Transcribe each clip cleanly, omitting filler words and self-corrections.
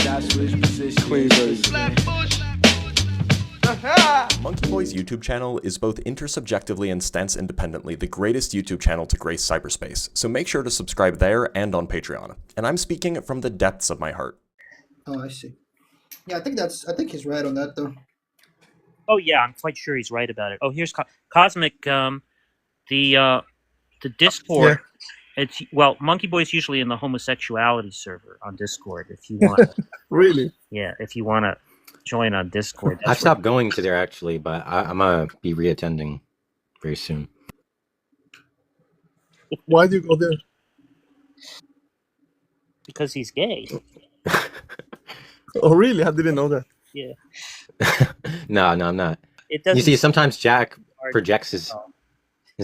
Monkey Boy's YouTube channel is both intersubjectively and stance independently the greatest YouTube channel to grace cyberspace, so make sure to subscribe there and on Patreon. And I'm speaking from the depths of my heart. Oh, I see. Yeah, I think he's right on that though. Oh yeah, I'm quite sure he's right about it. Oh, here's Cosmic. The Discord. Yeah. It's Monkey Boy's usually in the homosexuality server on Discord. If you want, really, yeah, if you want to join on Discord. I've stopped going to there actually, but I'm gonna be reattending very soon. Why do you go there? Because he's gay. Oh really? I didn't know that. Yeah. No, I'm not. It doesn't. You see, sometimes Jack projects his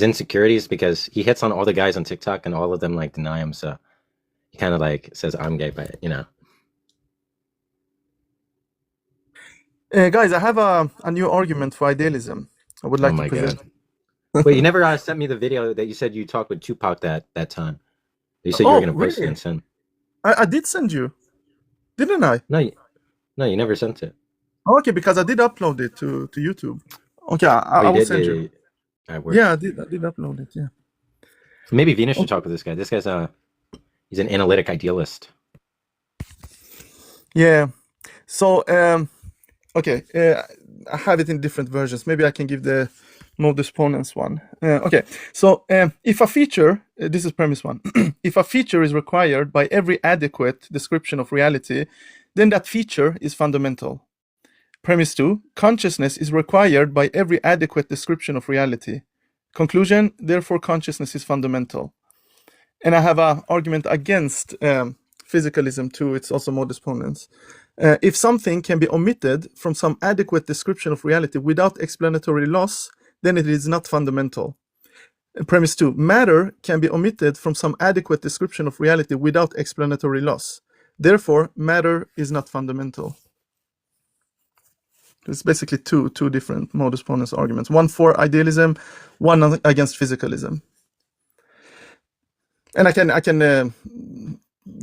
insecurities because he hits on all the guys on TikTok and all of them like deny him. So he kind of like says, "I'm gay," but you know. Guys, I have a new argument for idealism. I would like to present. Wait, you never sent me the video that you said you talked with Tupac that time. You said you were going to post it and send. I did send you, didn't I? No, you never sent it. Okay, because I did upload it to YouTube. Okay, I will send you. Yeah, I did upload it. Yeah. Maybe Venus should talk with this guy. This guy's he's an analytic idealist. Yeah. So okay, I have it in different versions. Maybe I can give the modus ponens one. Okay, so if a feature, this is premise one, if a feature is required by every adequate description of reality, then that feature is fundamental. Premise 2, consciousness is required by every adequate description of reality. Conclusion, therefore consciousness is fundamental. And I have an argument against physicalism too. It's also modus ponens. If something can be omitted from some adequate description of reality without explanatory loss, then it is not fundamental. Premise 2, matter can be omitted from some adequate description of reality without explanatory loss. Therefore, matter is not fundamental. It's basically two different modus ponens arguments. One for idealism, one against physicalism. And I can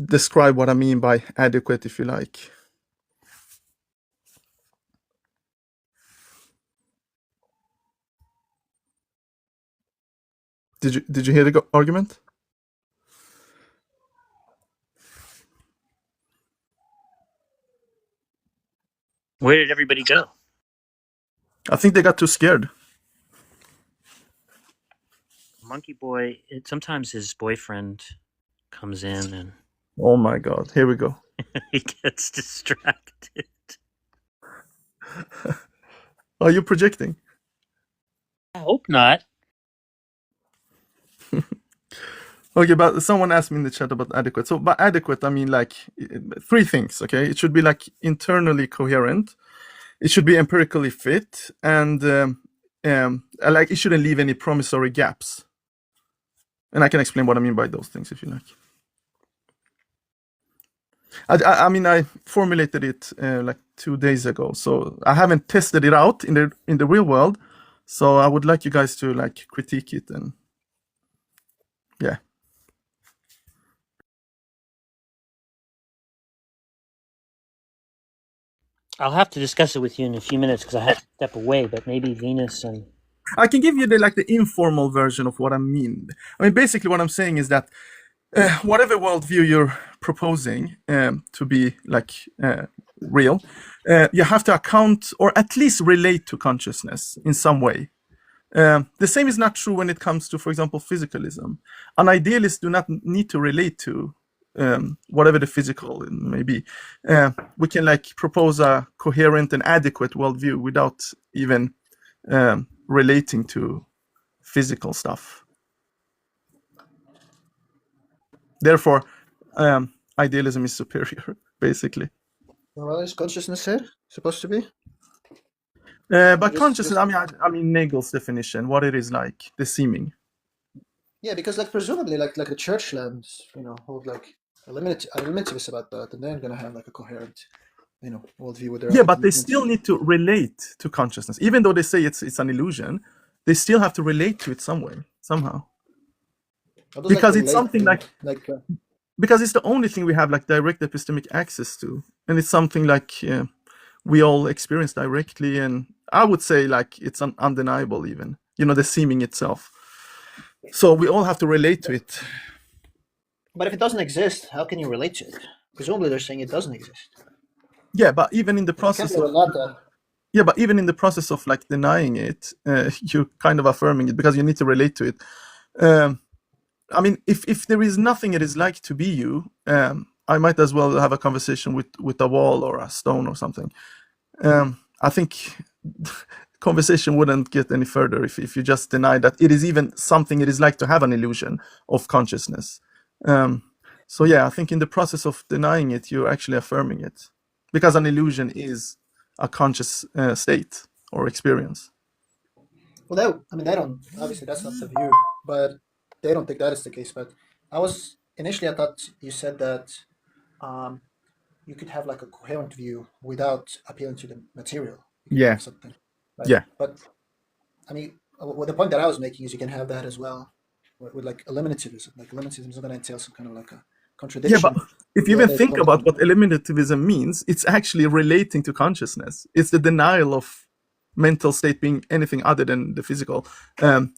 describe what I mean by adequate, if you like. Did you hear the argument? Where did everybody go? I think they got too scared. Monkey Boy, sometimes his boyfriend comes in and... Oh my God, here we go. He gets distracted. Are you projecting? I hope not. Okay, but someone asked me in the chat about adequate. So by adequate, I mean like three things, okay? It should be like internally coherent. It should be empirically fit. And like it shouldn't leave any promissory gaps. And I can explain what I mean by those things if you like. I mean, I formulated it like 2 days ago. So I haven't tested it out in the real world. So I would like you guys to like critique it and yeah. I'll have to discuss it with you in a few minutes because I have to step away, but maybe Venus and... I can give you the informal version of what I mean. I mean, basically what I'm saying is that whatever worldview you're proposing to be like real, you have to account or at least relate to consciousness in some way. The same is not true when it comes to, for example, physicalism. An idealist do not need to relate to whatever the physical may be. We can like propose a coherent and adequate worldview without even relating to physical stuff. Therefore, idealism is superior, basically. Well, is consciousness here supposed to be? But consciousness, I mean Nagel's definition, what it is like, the seeming. Yeah, because like presumably like the churchlands, hold like a limitativeness about that, and they're gonna have like a coherent, worldview with their. Yeah, but they still need to relate to consciousness, even though they say it's an illusion. They still have to relate to it some way, somehow. Because it's something because it's the only thing we have like direct epistemic access to, and it's something like we all experience directly, and I would say like it's undeniable even, the seeming itself. So we all have to relate to it. But if it doesn't exist, how can you relate to it? Presumably they're saying it doesn't exist. Yeah, but even in the process of like denying it, you're kind of affirming it because you need to relate to it. I mean, if there is nothing it is like to be you, I might as well have a conversation with a wall or a stone or something. I think conversation wouldn't get any further if you just deny that it is even something it is like to have an illusion of consciousness. So yeah, I think in the process of denying it, you're actually affirming it, because an illusion is a conscious state or experience. Well, they don't, obviously that's not the view, but they don't think that is the case. But I thought you said that you could have like a coherent view without appealing to the material. Yeah. Something, right? Yeah. But I mean, the point that I was making is you can have that as well with like eliminativism. Like eliminativism is going to entail some kind of like a contradiction. Yeah, but if you even think about what eliminativism means, it's actually relating to consciousness. It's the denial of mental state being anything other than the physical.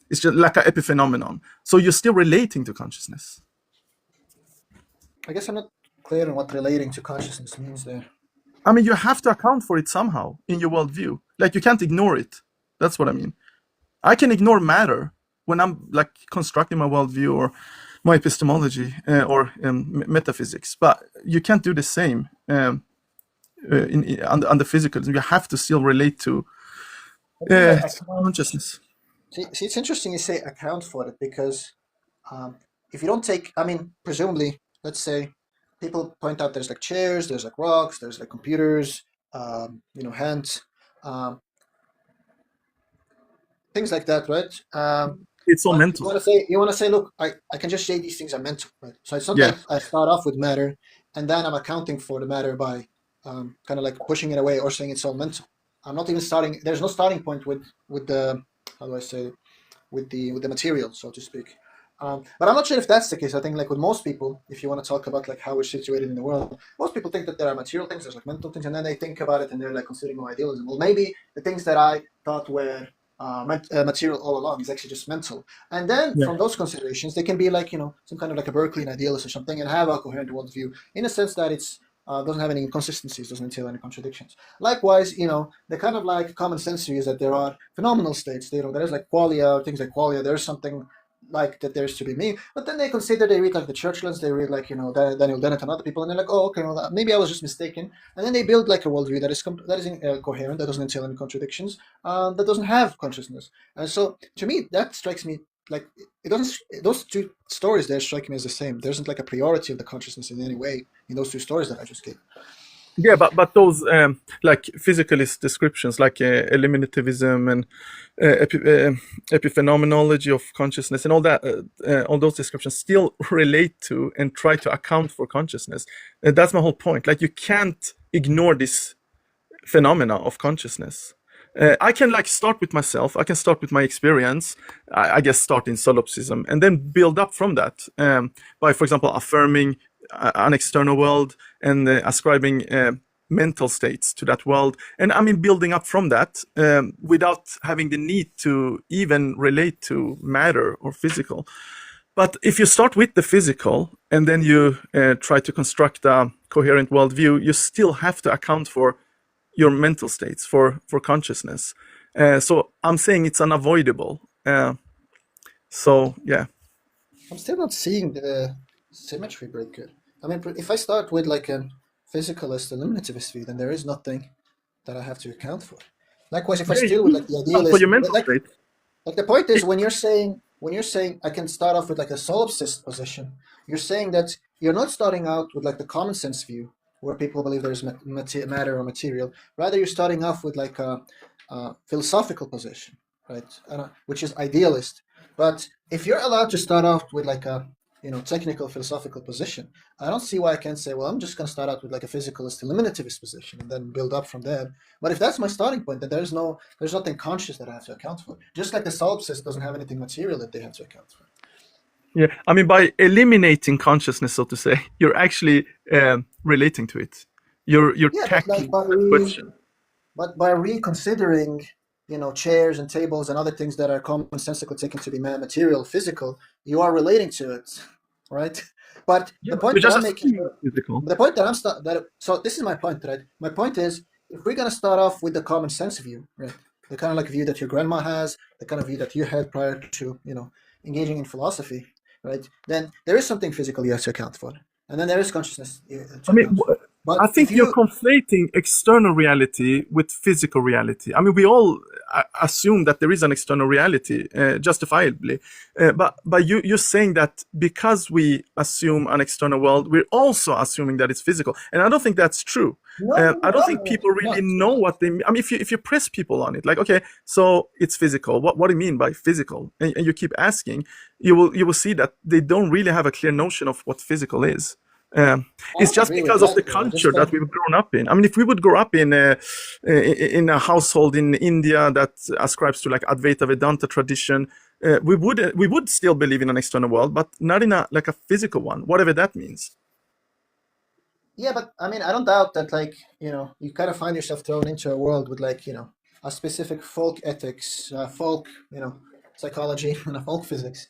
It's just like an epiphenomenon. So you're still relating to consciousness. I guess I'm not clear on what relating to consciousness means there. I mean, you have to account for it somehow in your worldview. Like, you can't ignore it. That's what I mean. I can ignore matter when I'm like constructing my worldview or my epistemology or metaphysics, but you can't do the same on the physicalism. You have to still relate to consciousness. See, it's interesting you say account for it, because if you don't take, I mean, presumably, let's say people point out there's like chairs, there's like rocks, there's like computers, hands, things like that, right? It's all mental. You want to say, look, I can just say these things are mental, right? So it's not like I start off with matter and then I'm accounting for the matter by kind of like pushing it away or saying it's all mental. I'm not even starting. There's no starting point with the, how do I say, with the material, so to speak. But I'm not sure if that's the case. I think like with most people, if you want to talk about like how we're situated in the world, most people think that there are material things, there's like mental things, and then they think about it and they're like considering idealism. Well, maybe the things that I thought were material all along is actually just mental. And then from those considerations, they can be like, some kind of like a Berkeley idealist or something and have a coherent worldview in a sense that it's doesn't have any inconsistencies, doesn't entail any contradictions. Likewise, the kind of like common sense view is that there are phenomenal states. There's like qualia, things like qualia. There's something like that there's to be me. But then they read like the Churchlands, they read like Daniel Dennett and other people, and they're like, oh, okay, well, maybe I was just mistaken. And then they build like a worldview that is coherent, that doesn't entail any contradictions, that doesn't have consciousness. And so to me, that strikes me like it doesn't. Those two stories there strike me as the same. There isn't like a priority of the consciousness in any way in those two stories that I just gave. Yeah, but those like physicalist descriptions, like eliminativism and epiphenomenology of consciousness and all that, all those descriptions still relate to and try to account for consciousness. That's my whole point. Like, you can't ignore this phenomena of consciousness. I can like start with myself. I can start with my experience. I guess start in solipsism and then build up from that by, for example, affirming an external world and ascribing mental states to that world. And I mean, building up from that without having the need to even relate to matter or physical. But if you start with the physical and then you try to construct a coherent worldview, you still have to account for your mental states, for consciousness. So I'm saying it's unavoidable. So, yeah. I'm still not seeing the symmetry very good. I mean, if I start with like a physicalist eliminativist view, then there is nothing that I have to account for. Likewise, if I still with like the idealist, for your mental state. Like the point is when you're saying I can start off with like a solipsist position, you're saying that you're not starting out with like the common sense view where people believe there's matter or material. Rather, you're starting off with like a philosophical position, right? Which is idealist. But if you're allowed to start off with like a technical philosophical position, I don't see why I can't say, well, I'm just going to start out with like a physicalist eliminativist position and then build up from there. But if that's my starting point, then there's nothing conscious that I have to account for. Just like the solipsist doesn't have anything material that they have to account for. Yeah, I mean, by eliminating consciousness, so to say, you're actually relating to it. You're Yeah, but like tackling the question. but by reconsidering, chairs and tables and other things that are commonsensically taken to be material, physical, you are relating to it, right? But Yeah, the but you're point that just I'm making, assuming it's physical. the point that I'm so this is my point, right? My point is, if we're gonna start off with the common sense view, right, the kind of like view that your grandma has, the kind of view that you had prior to, engaging in philosophy, right? Then there is something physical you have to account for, and then there is consciousness to I mean, account for. I But if think you're you, conflating external reality with physical reality. I mean, we all assume that there is an external reality, justifiably. But you're saying that because we assume an external world, we're also assuming that it's physical. And I don't think that's true. I don't think people really know what they mean. I mean, if you press people on it, like, okay, so it's physical. What do you mean by physical? And you keep asking, you will see that they don't really have a clear notion of what physical is. It's just because of the culture that we've grown up in. I mean, if we would grow up in a household in India that ascribes to like Advaita Vedanta tradition, we would still believe in an external world, but not in a physical one, whatever that means. Yeah, but I mean, I don't doubt that, like, you kind of find yourself thrown into a world with, like, a specific folk ethics, folk, psychology, and a folk physics.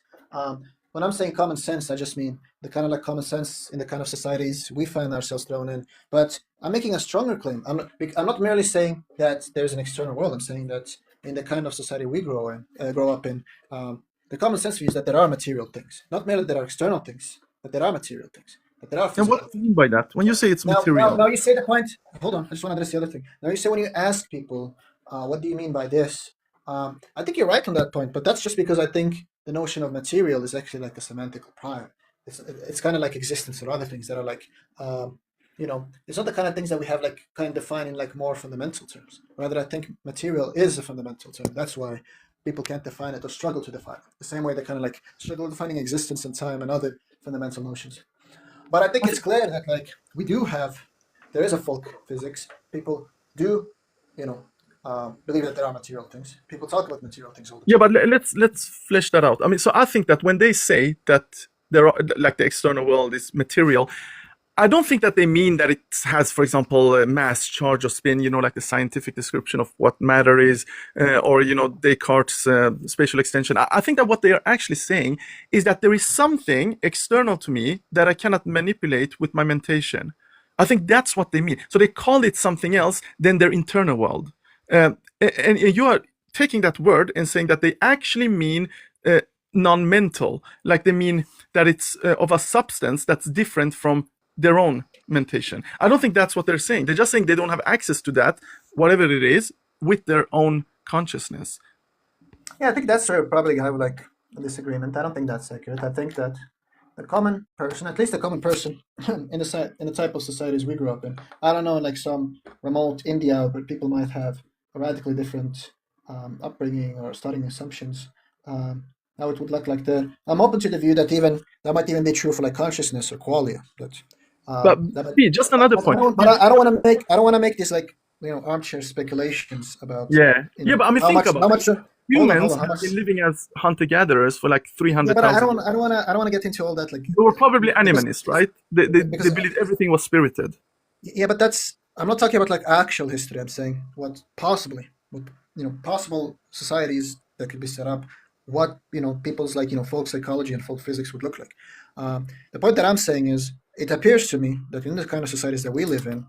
When I'm saying common sense, I just mean the kind of like common sense in the kind of societies we find ourselves thrown in. But I'm making a stronger claim. I'm not merely saying that there's an external world. I'm saying that in the kind of society we grow up in, the common sense view is that there are material things, not merely there are external things, but there are material things. But there are And physical what do you mean by that? When you say it's material? Now you say the point. Hold on, I just want to address the other thing. Now you say when you ask people, what do you mean by this? I think you're right on that point, but that's just because I think the notion of material is actually like a semantical prior. It's kind of like existence or other things that are like, it's not the kind of things that we have like kind of defined in like more fundamental terms. Rather, I think material is a fundamental term. That's why people can't define it or struggle to define it. The same way they kind of like struggle defining existence and time and other fundamental notions. But I think it's clear that like there is a folk physics. People do, believe that there are material things. People talk about material things all the time. Yeah, but let's flesh that out. I mean, so I think that when they say that there are like the external world is material, I don't think that they mean that it has, for example, a mass, charge, or spin, like the scientific description of what matter is, or, Descartes' spatial extension. I think that what they are actually saying is that there is something external to me that I cannot manipulate with my mentation. I think that's what they mean. So they call it something else than their internal world. And you are taking that word and saying that they actually mean non-mental, like they mean that it's of a substance that's different from their own mentation. I don't think that's what they're saying. They're just saying they don't have access to that, whatever it is, with their own consciousness. Yeah, I think that's where probably I have like a disagreement. I don't think that's accurate. I think that the common person, at least the common person in the type of societies we grew up in, I don't know, like some remote India where people might have a radically different upbringing or starting assumptions. I would look like that. I'm open to the view that that might even be true for like consciousness or qualia. But just another point. I don't want to make this like armchair speculations about. Yeah, but I mean, think about it. Humans have been living as hunter-gatherers for like 300,000 years. I don't want to get into all that. Like they were probably animist, right? They believed everything was spirited. Yeah, but I'm not talking about like actual history. I'm saying what possible societies that could be set up. What people's like folk psychology and folk physics would look like. The point that I'm saying is, it appears to me that in the kind of societies that we live in,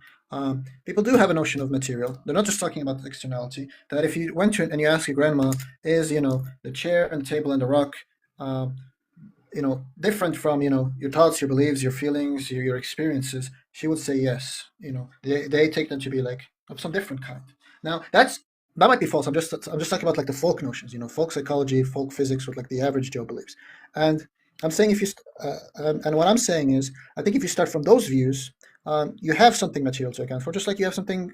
people do have a notion of material. They're not just talking about externality. That if you went to and you ask your grandma, is the chair and the table and the rock, different from your thoughts, your beliefs, your feelings, your experiences, she would say yes. They take them to be like of some different kind. Now that might be false. I'm just talking about like the folk notions, folk psychology, folk physics, what like the average Joe believes. And I'm saying if you and what I'm saying is, I think if you start from those views, you have something material to account for, just like you have something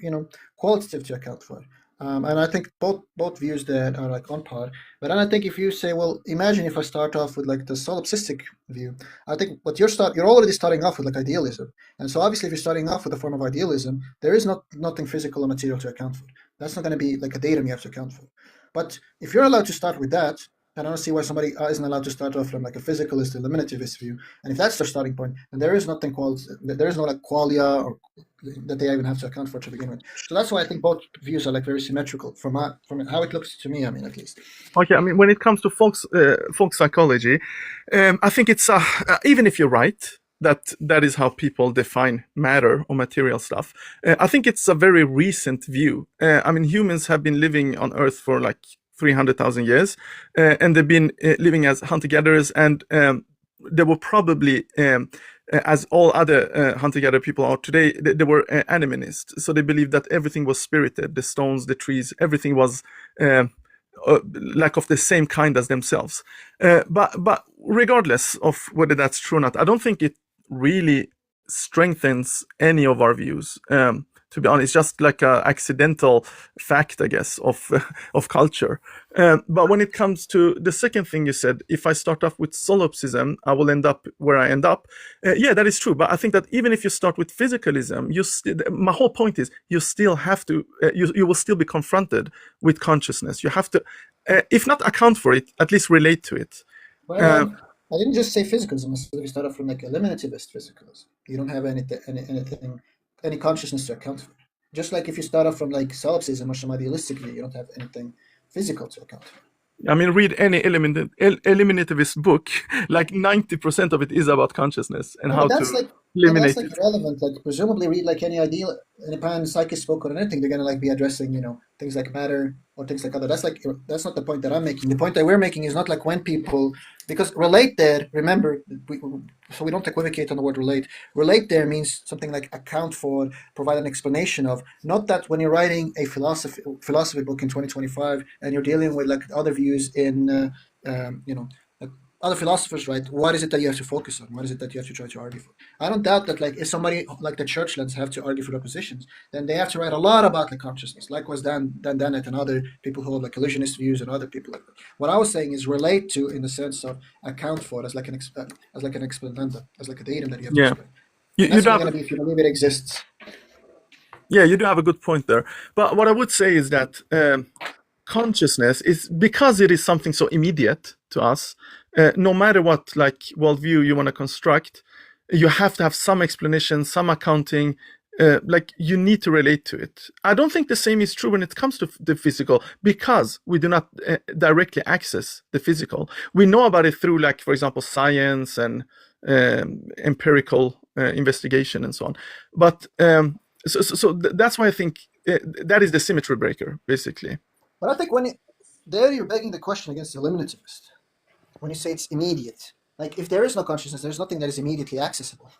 qualitative to account for. And I think both views that are like on par. But then I think if you say, well, imagine if I start off with like the solipsistic view, I think what you're already starting off with like idealism. And so obviously if you're starting off with a form of idealism, there is nothing physical or material to account for. That's not going to be like a datum you have to account for. But if you're allowed to start with that, I don't see why somebody isn't allowed to start off from like a physicalist, eliminativist view. And if that's their starting point, then there is nothing called, there is no like qualia or that they even have to account for to begin with. So that's why I think both views are like very symmetrical from how it looks to me. I mean, at least. Okay, I mean, when it comes to folk psychology, I think it's even if you're right that is how people define matter or material stuff. I think it's a very recent view. I mean, humans have been living on Earth for like 300,000 years, and they've been living as hunter-gatherers, and they were probably, as all other hunter-gatherer people are today, they were animists. So they believed that everything was spirited, the stones, the trees, everything was like of the same kind as themselves. But regardless of whether that's true or not, I don't think it really strengthens any of our views. To be honest, it's just like an accidental fact, I guess, of culture. But when it comes to the second thing you said, if I start off with solipsism, I will end up where I end up. Yeah, that is true. But I think that even if you start with physicalism, my whole point is you still have to, you will still be confronted with consciousness. You have to, if not account for it, at least relate to it. Well, I didn't just say physicalism. We start off from like eliminativist physicalism. You don't have any consciousness to account for. Just like if you start off from like solipsism or some idealistic view, you don't have anything physical to account for. I mean, read any eliminativist book, like 90% of it is about consciousness and how to eliminate that's like irrelevant. Like presumably read like any panpsychist book or anything, they're gonna like be addressing, things like matter or things like other. That's not the point that I'm making. The point that we're making is not like when people, because relate there, remember, so we don't equivocate on the word relate. Relate there means something like account for, provide an explanation of, not that when you're writing a philosophy book in 2025 and you're dealing with like other views in, like other philosophers, right? What is it that you have to focus on? What is it that you have to try to argue for? I don't doubt that like if somebody like the Churchlands have to argue for their positions, then they have to write a lot about like consciousness, like was Dan Dennett and other people who have like illusionist views and other people like that. What I was saying is relate to in the sense of account for as like an explananda, as like a datum that you have to explain. That's going to be if you believe it exists. Yeah, you do have a good point there. But what I would say is that consciousness is, because it is something so immediate to us, no matter what like worldview you want to construct, you have to have some explanation, some accounting, like you need to relate to it. I don't think the same is true when it comes to the physical, because we do not directly access the physical. We know about it through, like, for example, science and empirical investigation and so on. But so that's why I think that is the symmetry breaker, basically. But I think you're begging the question against the eliminativist. When you say it's immediate, like if there is no consciousness, there's nothing that is immediately accessible.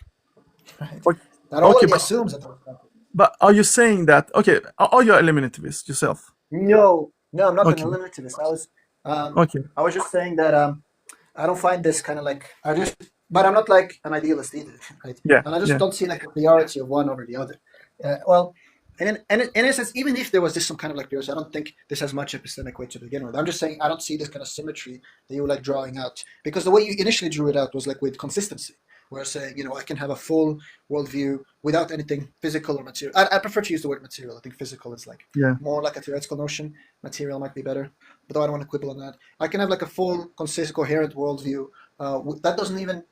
Right? That already assumes that. But are you saying that? Okay, are you an eliminativist yourself? No, I'm not an eliminativist. I was just saying that I don't find this kind of like but I'm not like an idealist either, right? Yeah. And I just don't see like a priority of one over the other. And in a sense, even if there was some kind of like priority, I don't think this has much epistemic weight to begin with. I'm just saying I don't see this kind of symmetry that you were like drawing out, because the way you initially drew it out was like with consistency, where saying, I can have a full worldview without anything physical or material. I prefer to use the word material. I think physical is like more like a theoretical notion. Material might be better, but I don't want to quibble on that. I can have like a full, consistent, coherent worldview that doesn't even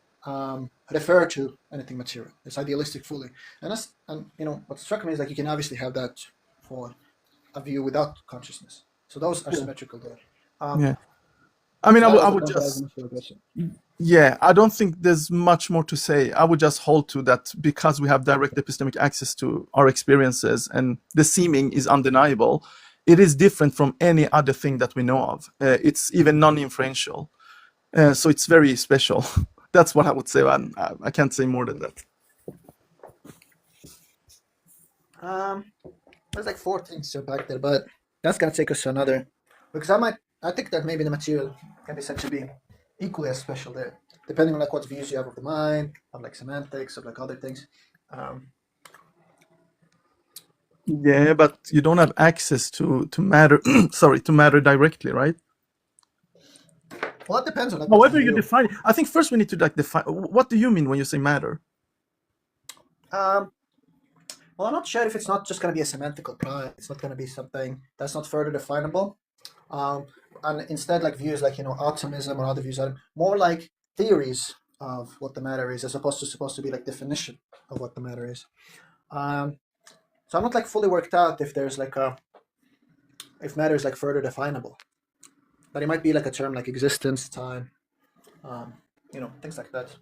refer to anything material. It's idealistic fully, and what struck me is like you can obviously have that for a view without consciousness. So those are symmetrical there. I mean, I would just. Yeah, I don't think there's much more to say. I would just hold to that, because we have direct epistemic access to our experiences and the seeming is undeniable. It is different from any other thing that we know of. It's even non-inferential. So it's very special. That's what I would say. I can't say more than that. There's like 4 things to unpack there, but that's going to take us to another. Because I think that maybe the material can be said to be equally as special there, depending on like what views you have of the mind, of like semantics, of like other things. Yeah, but you don't have access to matter. Sorry, to matter directly, right? Well, it depends on. However you define it. I think first we need to like define. What do you mean when you say matter? Well, I'm not sure if it's not just going to be a semantical product. It's not going to be something that's not further definable. and instead like views like atomism or other views are more like theories of what the matter is, as opposed to be like definition of what the matter is. So I'm not like fully worked out if there's like if matter is like further definable, but it might be like a term like existence, time, things like that.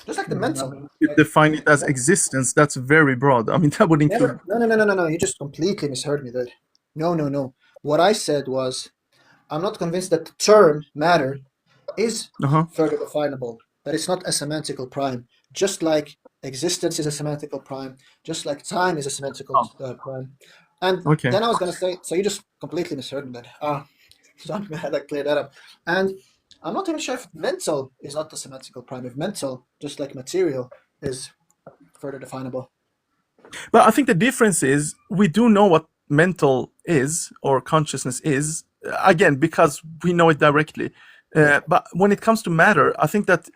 Just like the mental. You define it as existence, that's very broad. I mean, that would include. No. You just completely misheard me there. No. What I said was, I'm not convinced that the term matter is further definable, that it's not a semantical prime, just like existence is a semantical prime, just like time is a semantical prime. And then I was going to say, so you just completely misheard me then. So I'm glad I cleared that up. And I'm not even sure if mental is not the semantical prime, if mental, just like material, is further definable. But I think the difference is we do know what mental is or consciousness is, again, because we know it directly. But when it comes to matter, I think that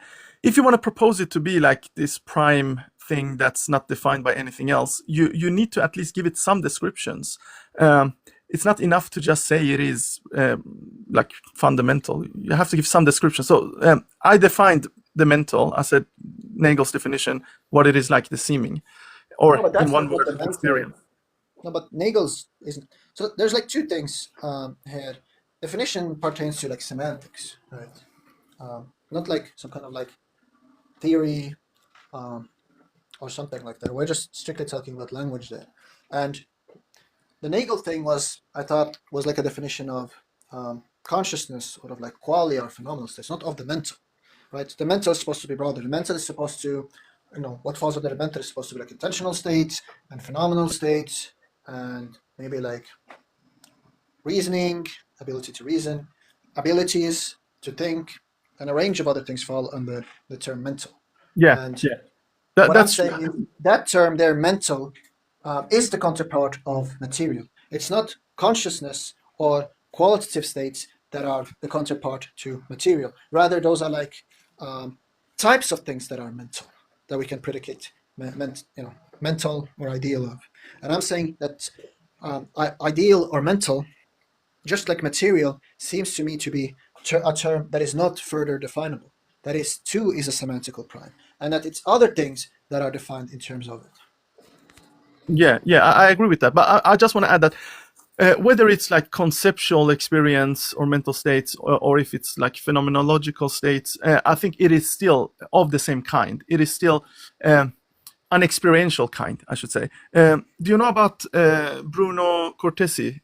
if you want to propose it to be like this prime thing that's not defined by anything else, you need to at least give it some descriptions. It's not enough to just say it is like fundamental. You have to give some description. So I defined the mental, I said Nagel's definition, what it is like the seeming, or in one word, experience. No, but Nagel's isn't. So there's like two things here. Definition pertains to like semantics, right? Not like some kind of like theory or something like that. We're just strictly talking about language there. And the Nagel thing I thought was like a definition of consciousness, or of like qualia or phenomenal states, not of the mental, right? The mental is supposed to be broader. The mental is supposed to, what falls under the mental is supposed to be like intentional states and phenomenal states, and maybe like reasoning, ability to reason, abilities to think, and a range of other things fall under the term mental. That's I'm saying is that term there, mental, is the counterpart of material. It's not consciousness or qualitative states that are the counterpart to material. Rather, those are like types of things that are mental, that we can predicate mental or ideal of. And I'm saying that ideal or mental, just like material, seems to me to be a term that is not further definable. That is, two is a semantical prime, and that it's other things that are defined in terms of it. I agree with that. But I just want to add that whether it's like conceptual experience or mental states, or if it's like phenomenological states, I think it is still of the same kind. It is still an experiential kind, I should say. Do you know about Bruno Cortesi?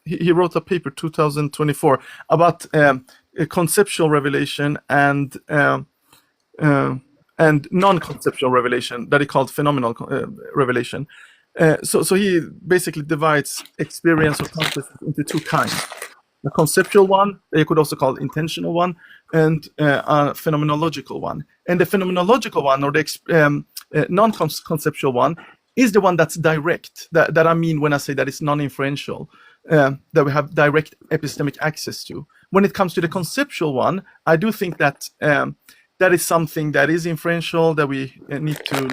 He wrote a paper 2024 about conceptual revelation and non-conceptual revelation that he called phenomenal revelation. So he basically divides experience or consciousness into two kinds: a conceptual one, you could also call intentional one, and a phenomenological one. And the phenomenological one, or the non-conceptual one, is the one that's direct. That I mean when I say that it's non-inferential, that we have direct epistemic access to. When it comes to the conceptual one, I do think that that is something that is inferential, that we need to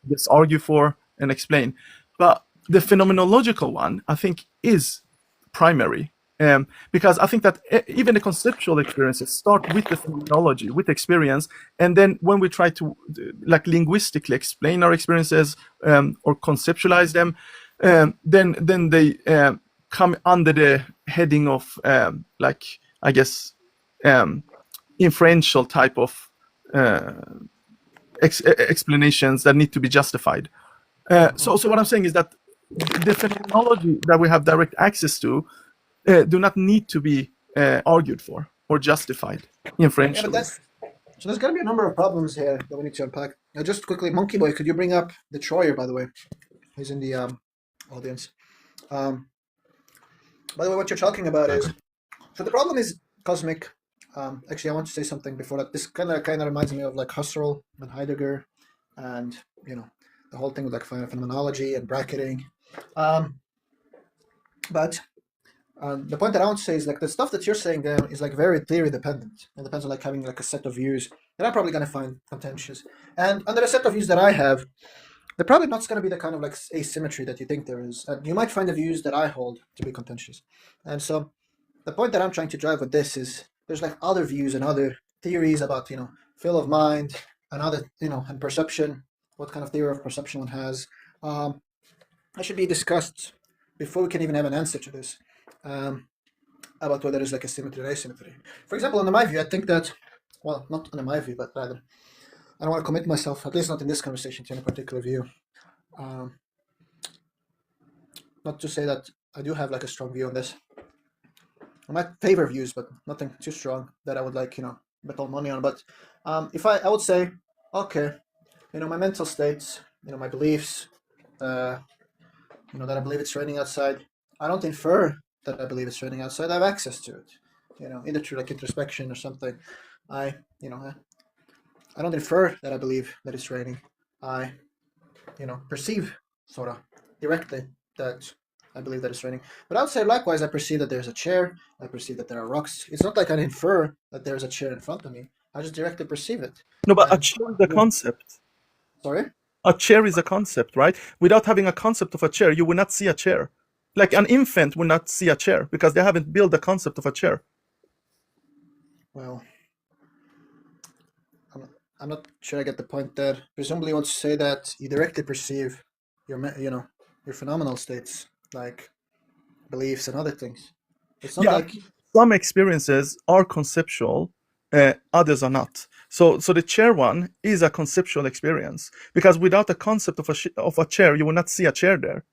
just argue for and explain. But the phenomenological one, I think, is primary, because I think that even the conceptual experiences start with the phenomenology, with experience, and then when we try to linguistically explain our experiences or conceptualize them, then they come under the heading of I guess inferential type of explanations that need to be justified. So what I'm saying is that the phenomenology that we have direct access to do not need to be argued for or justified inferentially. So there's going to be a number of problems here that we need to unpack. Now, just quickly, Monkey Boy, could you bring up Detroyer, by the way? He's in the audience. By the way, what you're talking about is, so the problem is cosmic. Actually, I want to say something before that. This kind of reminds me of like Husserl and Heidegger, and the whole thing with like phenomenology and bracketing. But the point that I want to say is like the stuff that you're saying there is like very theory dependent. It depends on like having like a set of views that I'm probably going to find contentious. And under the set of views that I have, they're probably not going to be the kind of like asymmetry that you think there is. You might find the views that I hold to be contentious. And so the point that I'm trying to drive with this is there's like other views and other theories about, fill of mind and other, and perception, what kind of theory of perception one has. That should be discussed before we can even have an answer to this, about whether there's like a symmetry or asymmetry. For example, under my view, I think that, well, not under my view, but rather, I don't want to commit myself, at least not in this conversation, to any particular view. Not to say that I do have like a strong view on this. I might favor views, but nothing too strong that I would like, bet all money on. But if I would say, okay, my mental states, my beliefs, that I believe it's raining outside. I don't infer that I believe it's raining outside. I have access to it, either through like introspection or something. I don't infer that I believe that it's raining. I, perceive sort of directly that I believe that it's raining. But I would say likewise, I perceive that there's a chair. I perceive that there are rocks. It's not like I infer that there's a chair in front of me. I just directly perceive it. No, but a chair is a concept. Sorry? A chair is a concept, right? Without having a concept of a chair, you will not see a chair. Like an infant will not see a chair because they haven't built the concept of a chair. Well, I'm not sure I get the point there. Presumably you want to say that you directly perceive your phenomenal states, like beliefs and other things. It's not like some experiences are conceptual, others are not. So the chair one is a conceptual experience because without a concept of a chair, you will not see a chair there.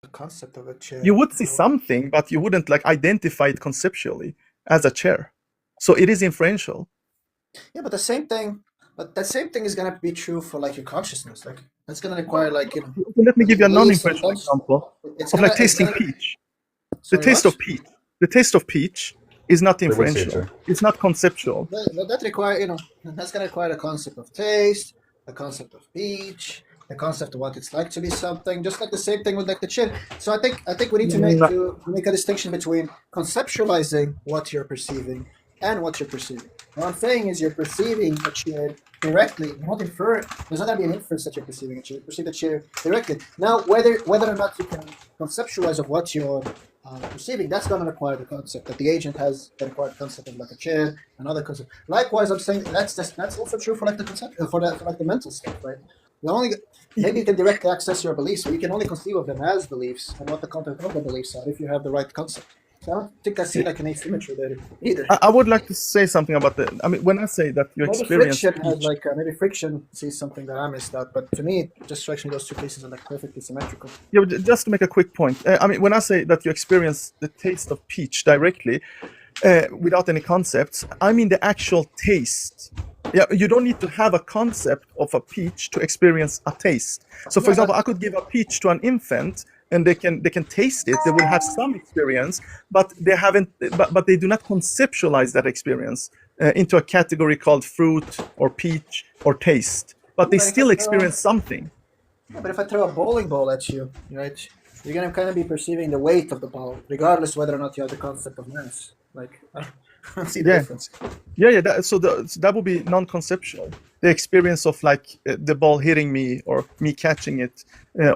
The concept of a chair. You would see something, but you wouldn't like identify it conceptually as a chair. So it is inferential. Yeah, but that same thing is gonna be true for like your consciousness. Like that's gonna require like Let me give you a non-inferential example of like tasting peach. The taste of peach. The taste of peach is not inferential. It's not conceptual. That require that's gonna require a concept of taste, a concept of peach, the concept of what it's like to be something. Just like the same thing with like the chair. So I think we need to make a distinction between conceptualizing what you're perceiving and what you're perceiving. What I'm saying is you're perceiving a chair directly. You're not infer. There's not going to be an inference that you're perceiving a chair. You perceive the chair directly. Now, whether or not you can conceptualize of what you're perceiving, that's going to require the concept that the agent has the required concept of like a chair, another concept. Likewise, I'm saying that's also true for like the concept for like the mental state, right? Maybe you can directly access your beliefs, but you can only conceive of them as beliefs and what the content of the beliefs are if you have the right concept. I don't think I see like an asymmetry there either. I would like to say something about when I say that you experience maybe friction sees something that I missed out, but to me, it just strikes me those two cases are like perfectly symmetrical. Yeah, but just to make a quick point, when I say that you experience the taste of peach directly, without any concepts, I mean the actual taste. Yeah, you don't need to have a concept of a peach to experience a taste. So, for example, I could give a peach to an infant, and they can taste it. They will have some experience, but they haven't. But they do not conceptualize that experience into a category called fruit or peach or taste. But they still experience something. Yeah, but if I throw a bowling ball at you, right, you're gonna kind of be perceiving the weight of the ball, regardless whether or not you have the concept of mass. Like, I don't see the difference. Yeah. So that would be non-conceptual. The experience of like the ball hitting me or me catching it,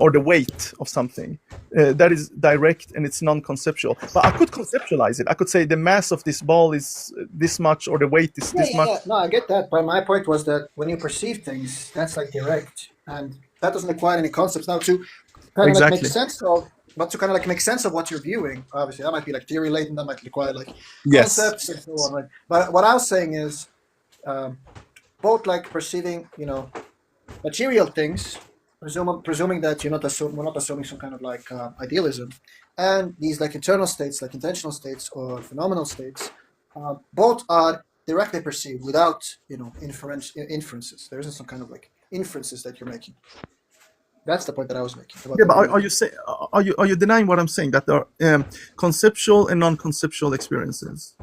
or the weight of something, that is direct and it's non-conceptual. But I could conceptualize it. I could say the mass of this ball is this much, or the weight is this much. Yeah. No, I get that. But my point was that when you perceive things, that's like direct, and that doesn't require any concepts. Now to kind of like make sense of. But to kind of like make sense of what you're viewing, obviously that might be like theory laden, that might require like concepts and so on. Right? But what I was saying is, both like perceiving, material things, presuming that we're not assuming some kind of like idealism, and these like internal states, like intentional states or phenomenal states, both are directly perceived without inferences. There isn't some kind of like inferences that you're making. That's the point that I was making. Yeah, but are you denying what I'm saying, that there are conceptual and non-conceptual experiences?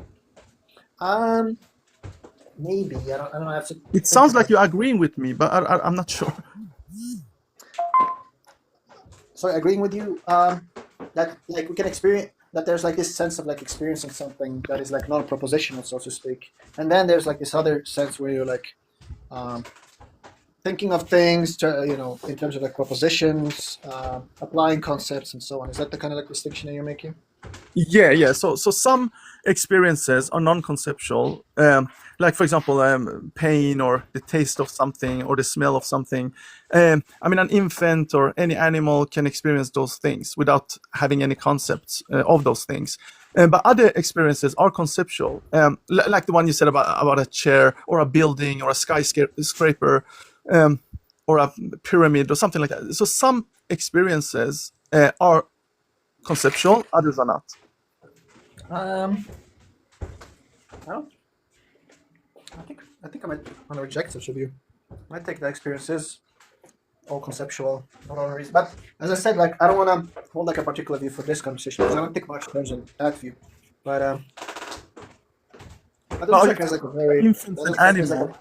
Maybe I don't know. I have to. It sounds like you're agreeing with me, but I'm not sure. Sorry, agreeing with you. That like we can experience that there's like this sense of like experiencing something that is like non-propositional, so to speak, and then there's like this other sense where you're like, thinking of things, in terms of like propositions, applying concepts, and so on. Is that the kind of like distinction that you're making? Yeah. So some experiences are non-conceptual, like for example, pain or the taste of something or the smell of something. I mean, an infant or any animal can experience those things without having any concepts of those things. But other experiences are conceptual, like the one you said about a chair or a building or a skyscraper, or a pyramid or something like that. So some experiences are conceptual, others are not. I think I might want to reject such a view. I might take the experiences all conceptual, not all reason. But as I said, like I don't want to hold like a particular view for this conversation because I don't think much turns on that view. But I don't think there's like a very infants and animals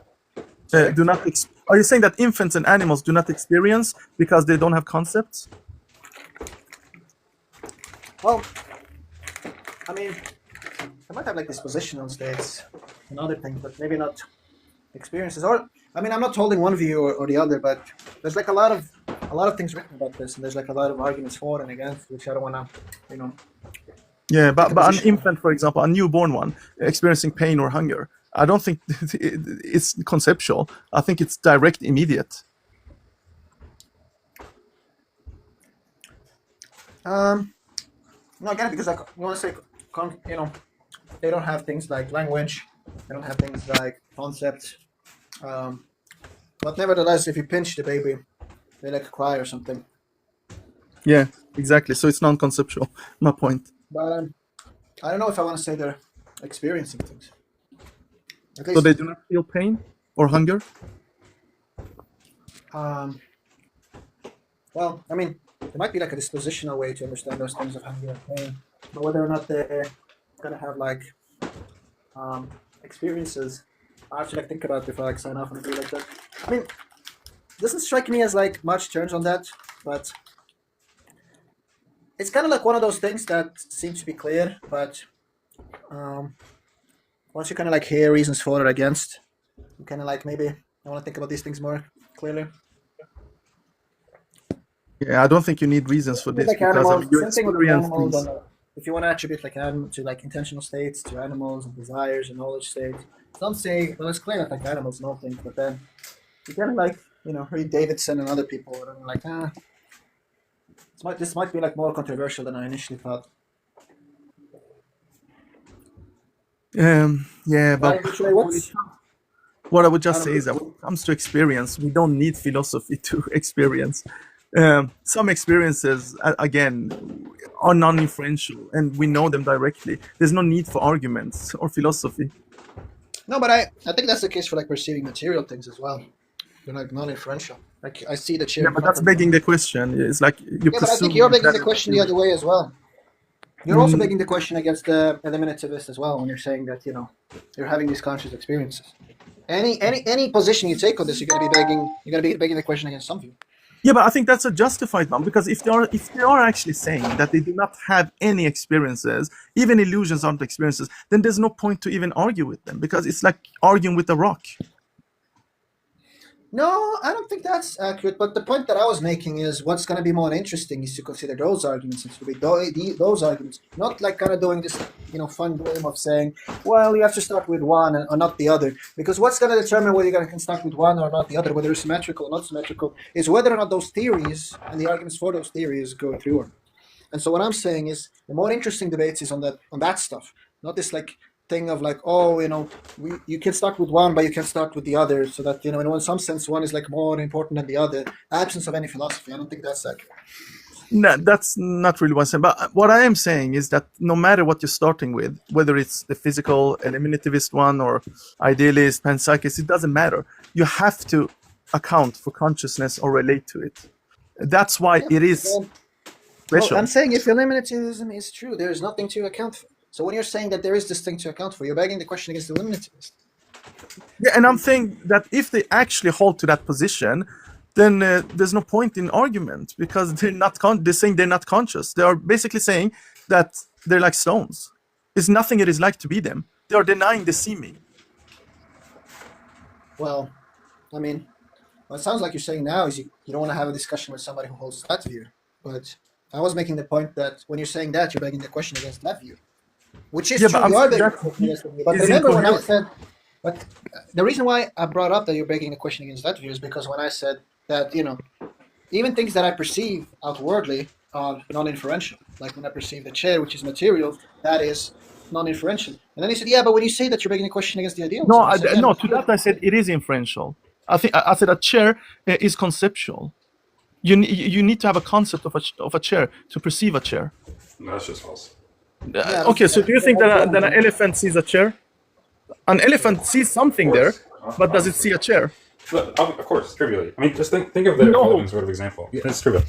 do not. Are you saying that infants and animals do not experience because they don't have concepts? Well, I mean, I might have like dispositional states and other things, but maybe not experiences. Or I mean, I'm not holding one view or the other, but there's like a lot of things written about this, and there's like a lot of arguments for and against, which I don't want to, Yeah, but an infant, for example, a newborn one, experiencing pain or hunger, I don't think it's conceptual. I think it's direct, immediate. No, again, because like you want to say, they don't have things like language, they don't have things like concepts. But nevertheless, if you pinch the baby, they like cry or something. Yeah, exactly. So it's non-conceptual. My point. But I don't know if I want to say they're experiencing things. So they do not feel pain or hunger? Well, I mean, there might be like a dispositional way to understand those things of hunger and pain, but whether or not they're gonna have like experiences, I have to like think about before I like sign off and agree like that. I mean, it doesn't strike me as like much turns on that, but it's kind of like one of those things that seems to be clear, but once you kind of like hear reasons for or against, you kind of like maybe I want to think about these things more clearly. Yeah, I don't think you need reasons for this Like because animals, you same thing with experience animals. things. If you want to attribute like to like intentional states to animals and desires and knowledge states, some say, well, it's clear that like animals know things, but then you kind of like read Davidson and other people, and I'm like, this might be like more controversial than I initially thought. Yeah, but what I would just say is that when it comes to experience, we don't need philosophy to experience. Some experiences, again, are non-inferential, and we know them directly. There's no need for arguments or philosophy. No, but I think that's the case for like perceiving material things as well. They're like non-inferential. Like I see the chair. Yeah, but that's begging the question. It's like you. Yeah, but I think you're begging the question the other way as well. You're also begging the question against the eliminativist as well when you're saying that you're having these conscious experiences. Any position you take on this, you're gonna be begging the question against some view. Yeah, but I think that's a justified one because if they are actually saying that they do not have any experiences, even illusions aren't experiences, then there's no point to even argue with them because it's like arguing with a rock. No, I don't think that's accurate. But the point that I was making is what's going to be more interesting is to consider those arguments and to be those arguments, not like kind of doing this, fun game of saying, well, you have to start with one or not the other. Because what's going to determine whether you're going to start with one or not the other, whether it's symmetrical or not symmetrical, is whether or not those theories and the arguments for those theories go through. And so what I'm saying is the more interesting debates is on that stuff, not this like thing of like, you can start with one, but you can start with the other, so that in some sense one is like more important than the other. Absence of any philosophy. I don't think that's accurate. No, that's not really what I'm saying. But what I am saying is that no matter what you're starting with, whether it's the physical, eliminativist one, or idealist, panpsychist, it doesn't matter. You have to account for consciousness or relate to it. That's why it is special. Well, I'm saying if eliminativism is true, there is nothing to account for. So when you're saying that there is this thing to account for, you're begging the question against the eliminativists. Yeah, and I'm saying that if they actually hold to that position, then there's no point in argument because they're saying they're not conscious. They are basically saying that they're like stones. It's nothing it is like to be them. They are denying the seeming. Well, I mean, What it sounds like you're saying now is you don't want to have a discussion with somebody who holds that view. But I was making the point that when you're saying that, you're begging the question against that view, which is true. You are begging the question against the view. But remember when I said, but the reason why I brought up that you're begging the question against that view is because when I said that, even things that I perceive outwardly are non-inferential. Like when I perceive the chair, which is material, that is non-inferential. And then he said, yeah, but when you say that you're begging a question against the idealism. No, to that I said it is inferential. I said a chair is conceptual. You need to have a concept of a chair to perceive a chair. No, that's just false. Okay, so do you think that an elephant sees a chair? An elephant sees something there, but does it see a chair? Of course, trivially. I mean, just think of the following sort of example. It's trivial.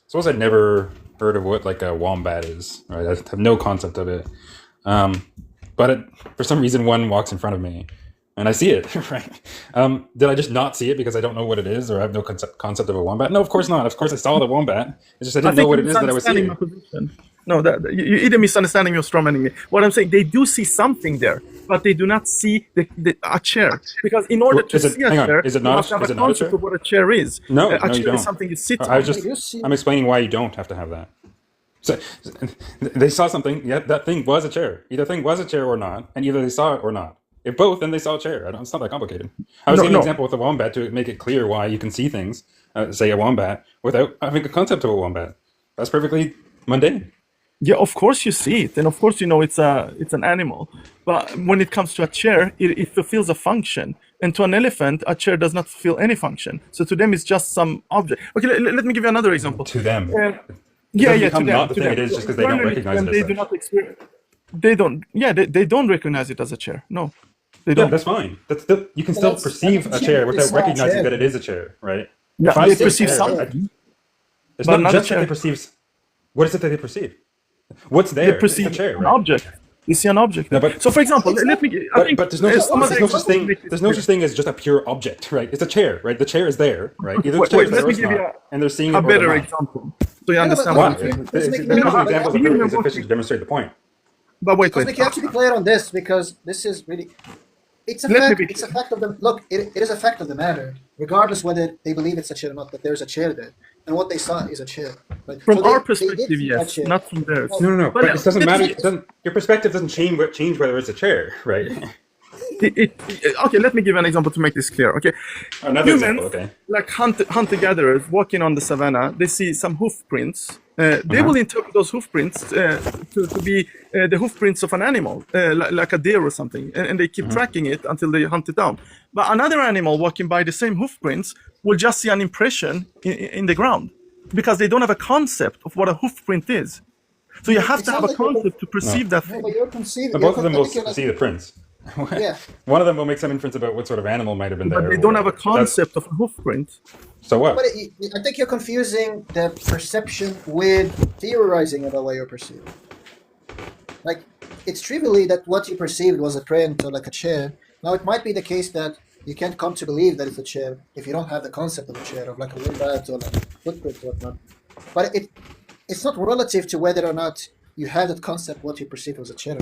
Suppose I never heard of what like a wombat is. Right, I have no concept of it. But for some reason, one walks in front of me, and I see it. Right? Did I just not see it because I don't know what it is, or I have no concept of a wombat? No, of course not. Of course, I saw the wombat. It's just I didn't know what it is that I was seeing. No, you're either misunderstanding or strawmanning me. What I'm saying, they do see something there, but they do not see a chair. Because in order to see a chair, you have to have a concept of what a chair is. No, a chair you don't. is something you sit on. I'm explaining why you don't have to have that. So they saw something. Yeah, that thing was a chair. Either thing was a chair or not, and either they saw it or not. If both, then they saw a chair. It's not that complicated. I was giving an example with a wombat to make it clear why you can see things, say a wombat, without having a concept of a wombat. That's perfectly mundane. Yeah, of course you see it, and of course you know it's an animal. But when it comes to a chair, it fulfills a function, and to an elephant, a chair does not fulfill any function. So to them, it's just some object. Okay, let me give you another example. To them, to them. Not the thing it is just because they don't recognize it as they such. do not experience. They don't. Yeah, they don't recognize it as a chair. No, they don't. Yeah, that's fine. You can still perceive a chair without recognizing that it is a chair, right? Yeah, they perceive something. It's not just that they perceive. What is it that they perceive? What's there? They perceive a chair, an object. You see an object. No, but, so, for example, let me. But there's no such thing as just a pure object, right? It's a chair, right? The chair is there, right? Either the chair is there or it's not, and they're seeing it. A better example, so you understand why. what I'm saying. There's no examples are sufficient to demonstrate the point. But wait. You have to be clear on this because this is really. It's a fact. It's a fact of the look. It is a fact of the matter, regardless whether they believe it's a chair or not. That there's a chair there, and what they saw is a chair. Right? From our perspective, yes, not from theirs. No. But it doesn't matter. Your perspective doesn't change whether it's a chair, right? Okay, let me give an example to make this clear. Okay, humans, like hunter-gatherers walking on the savannah, they see some hoof prints. They will interpret those hoof prints to be the hoof prints of an animal, like a deer or something, and they keep tracking it until they hunt it down. But another animal walking by the same hoof prints will just see an impression in the ground because they don't have a concept of what a hoof print is. So you have to have a concept to perceive that thing. But both of them will see the prints. Yeah. One of them will make some inference about what sort of animal might have been there. But they don't have a concept of a hoof print. So what? But I think you're confusing the perception with theorizing about what you're perceiving. Like, it's trivially that what you perceived was a print or like a chair. Now, it might be the case that you can't come to believe that it's a chair if you don't have the concept of a chair, of like a wombat or like a footprint or whatnot. But it's not relative to whether or not you have that concept, what you perceive as a chair.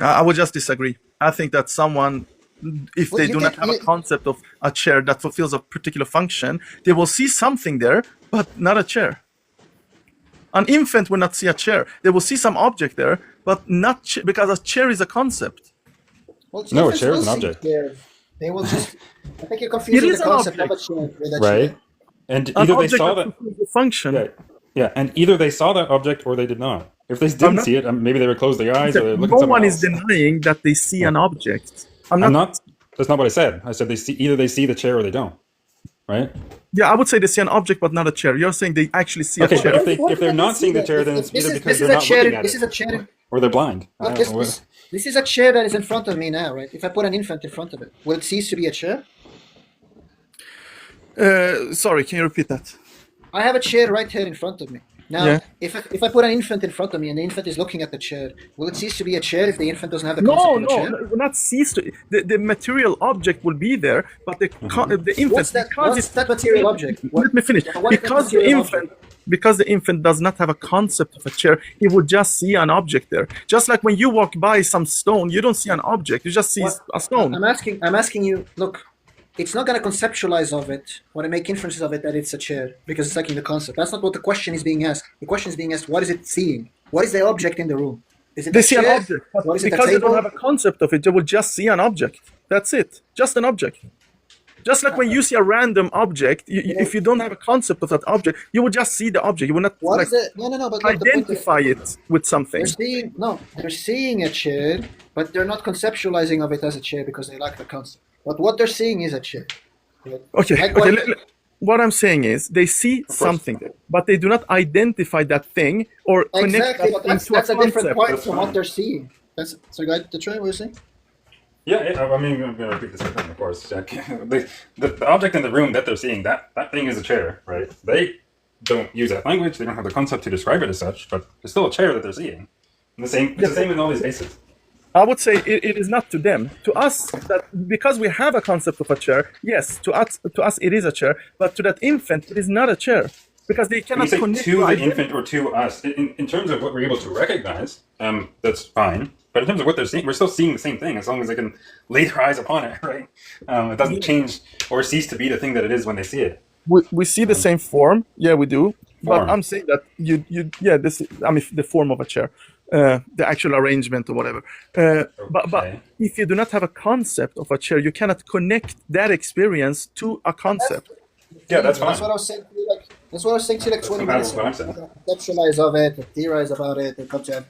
I would just disagree. I think that someone, if they do not have a concept of a chair that fulfills a particular function, they will see something there, but not a chair. An infant will not see a chair. They will see some object there, but not because a chair is a concept. Well, no, a chair is an object. They will just. I think you're confusing the concept of a chair with a chair. Right. And either they saw that function. Yeah, and either they saw that object or they did not. If they didn't see it, maybe they would close their eyes or they're looking at something else. No one is denying that they see an object. I'm not. That's not what I said. I said either they see the chair or they don't. Right? Yeah, I would say they see an object but not a chair. You're saying they actually see a chair. But if they're not seeing the chair, then it's either because they're not looking at it. This is a chair. Or they're blind. Look, this is a chair that is in front of me now, right? If I put an infant in front of it, will it cease to be a chair? Sorry, can you repeat that? I have a chair right here in front of me. Now, if I put an infant in front of me and the infant is looking at the chair, will it cease to be a chair if the infant doesn't have the concept of a chair? No, not cease to. The material object will be there, but the infant. What's that material object? Let me finish. Because the infant does not have a concept of a chair, he would just see an object there. Just like when you walk by some stone, you don't see an object; you just see a stone. I'm asking you. Look, it's not going to conceptualize of it when I make inferences of it that it's a chair because it's lacking the concept. That's not what the question is being asked. The question is being asked, what is it seeing? What is the object in the room? Is it They a see an chair? object, What but is it, a because they don't table? have a concept of it, they will just see an object. That's it. Just an object. Just like when you see a random object, if you don't have a concept of that object, you will just see the object. You will not What like, is it? No. But look, identify it with something. they're seeing a chair, but they're not conceptualizing of it as a chair because they lack the concept. But what they're seeing is a chair. Okay. Like What I'm saying is they see something, but they do not identify that thing or connect exactly, that but thing to a that's a different concept. point from what they're seeing. So, guys, Detroyer, what are you saying? Yeah, I mean, I'm going to repeat this again, of course, Jack. The object in the room that they're seeing, that thing is a chair, right? They don't use that language, they don't have the concept to describe it as such, but it's still a chair that they're seeing. And it's the same in all these cases. I would say it is not to them. To us, that because we have a concept of a chair, yes, to us it is a chair, but to that infant, it is not a chair. Because they cannot connect to the infant or to us, in terms of what we're able to recognize, that's fine. But in terms of what they're seeing, we're still seeing the same thing as long as they can lay their eyes upon it, right? It doesn't change or cease to be the thing that it is when they see it. We see the same form, yeah, we do. But Form. I'm saying that the form of a chair, the actual arrangement or whatever. But if you do not have a concept of a chair, you cannot connect that experience to a concept. Yeah, that's fine. That's what I was saying. That's what I was saying to you like 20 minutes ago. What I'm saying. Conceptualize of it, theorize about it, they come to have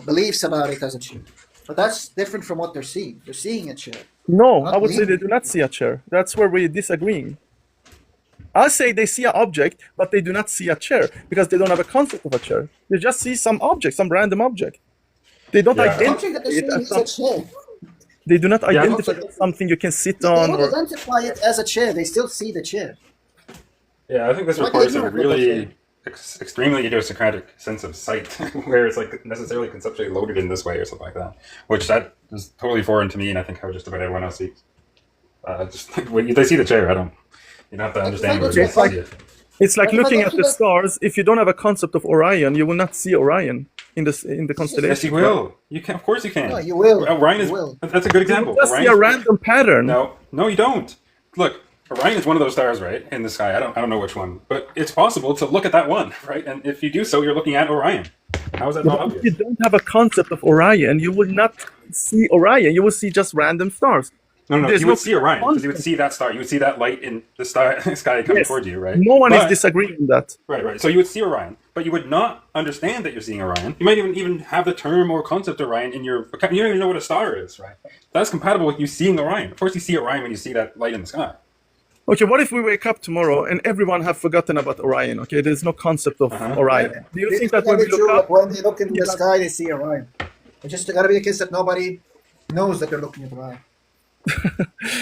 beliefs about it as a chair. But that's different from what they're seeing. They're seeing a chair. No, I would say they do not see a chair. That's where we're disagreeing. I say they see an object, but they do not see a chair because they don't have a concept of a chair. They just see some object, some random object. They don't The identify object that they're it seeing as is a chair. They do not identify it as something you can sit They on. don't Or identify it as a chair. They still see the chair. Yeah, I think this requires a really extremely idiosyncratic sense of sight, where it's like necessarily conceptually loaded in this way or something like that, which that is totally foreign to me, and I think how just about everyone else sees. Just like, when they see the chair, you don't have to understand where they see it. it's like looking at the stars. If you don't have a concept of Orion, you will not see Orion in the constellation. Yes, you will. You can, of course, you can. No, you will. Orion is. You will. That's a good example. Just see Orion a is- random pattern. No, you don't. Look, Orion is one of those stars, right, in the sky. I don't know which one, but it's possible to look at that one, right? And if you do so, you're looking at Orion. How is that not If obvious? you don't have a concept of Orion, you will not see Orion. You will see just random stars. No, There's you no would see Orion because you would concept. see that star. You would see that light in the sky coming Yes. towards you, right? No one is But- disagreeing on that. Right. So you would see Orion, but you would not understand that you're seeing Orion. You might even have the term or concept Orion in your vocabulary. You don't even know what a star is, right? That's compatible with you seeing Orion. Of course, you see Orion when you see that light in the sky. Okay, what if we wake up tomorrow and everyone have forgotten about Orion? Okay, there's no concept of Orion. Do you think that when we look up, when they look into the sky, they see Orion? It's just got to be a case that nobody knows that they're looking at Orion.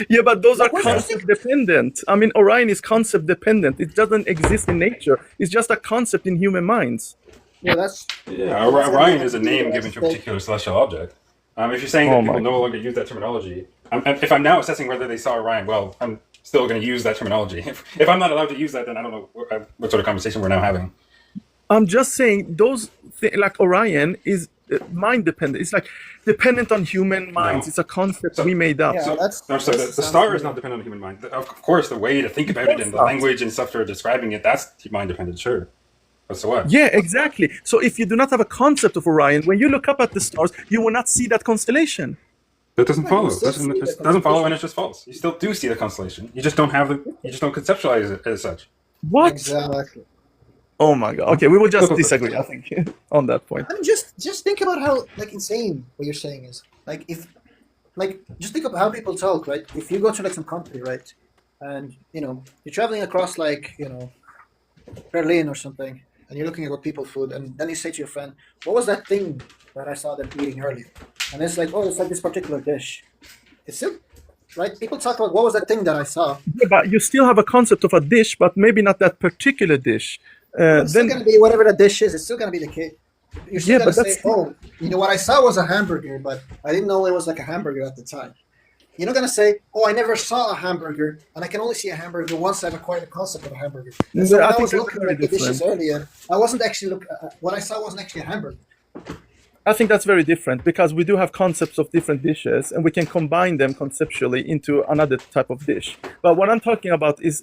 yeah, but those are What was concept dependent. I mean, Orion is concept dependent. It doesn't exist in nature. It's just a concept in human minds. Yeah, that's Yeah, Orion is a name given to a particular celestial object. If you're saying that people no longer use that terminology, if I'm now assessing whether they saw Orion, well, I'm still going to use that terminology. If I'm not allowed to use that, then I don't know what sort of conversation we're now having. I'm just saying like Orion is mind dependent. It's like dependent on human minds. No. It's a concept we made up. Yeah. The star is not dependent on the human mind. Of course, the way to think about it and the language and stuff for describing it, that's mind dependent, sure. But so what? Yeah, exactly. So if you do not have a concept of Orion, when you look up at the stars, you will not see that constellation. That doesn't follow. still It see the doesn't follow, and it's just false. You still do see the constellation. You just don't conceptualize it as such. What? exactly. Oh my god. Okay, we will just disagree, I think, on that point. I mean, just think about how insane what you're saying is. Just think of how people talk, right? If you go to some country, right, and you're traveling across Berlin or something, and you're looking at what people food, and then you say to your friend, "What was that thing that I saw them eating earlier?" And it's like, "Oh, it's like this particular dish." It's still right. People talk about what was that thing that I saw. Yeah, but you still have a concept of a dish, but maybe not that particular dish. It's still going to be whatever the dish is. It's still going to be the case. You're still going to say, "Oh, what I saw was a hamburger, but I didn't know it was like a hamburger at the time." You're not going to say, "Oh, I never saw a hamburger, and I can only see a hamburger once I've acquired the concept of a hamburger." And so when I was looking at the dishes earlier, I wasn't actually what I saw wasn't actually a hamburger. I think that's very different because we do have concepts of different dishes and we can combine them conceptually into another type of dish. But what I'm talking about is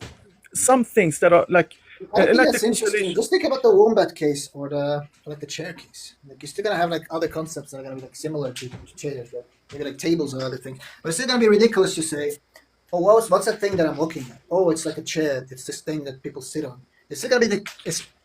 some things that are like. I think like that's interesting. Just think about the wombat case or the chair case. Like you're still gonna have like other concepts that are gonna be like similar to chairs, like maybe like tables or other things. But it's still gonna be ridiculous to say, oh, what's that thing that I'm looking at? Oh, it's like a chair. It's this thing that people sit on. It's still gonna be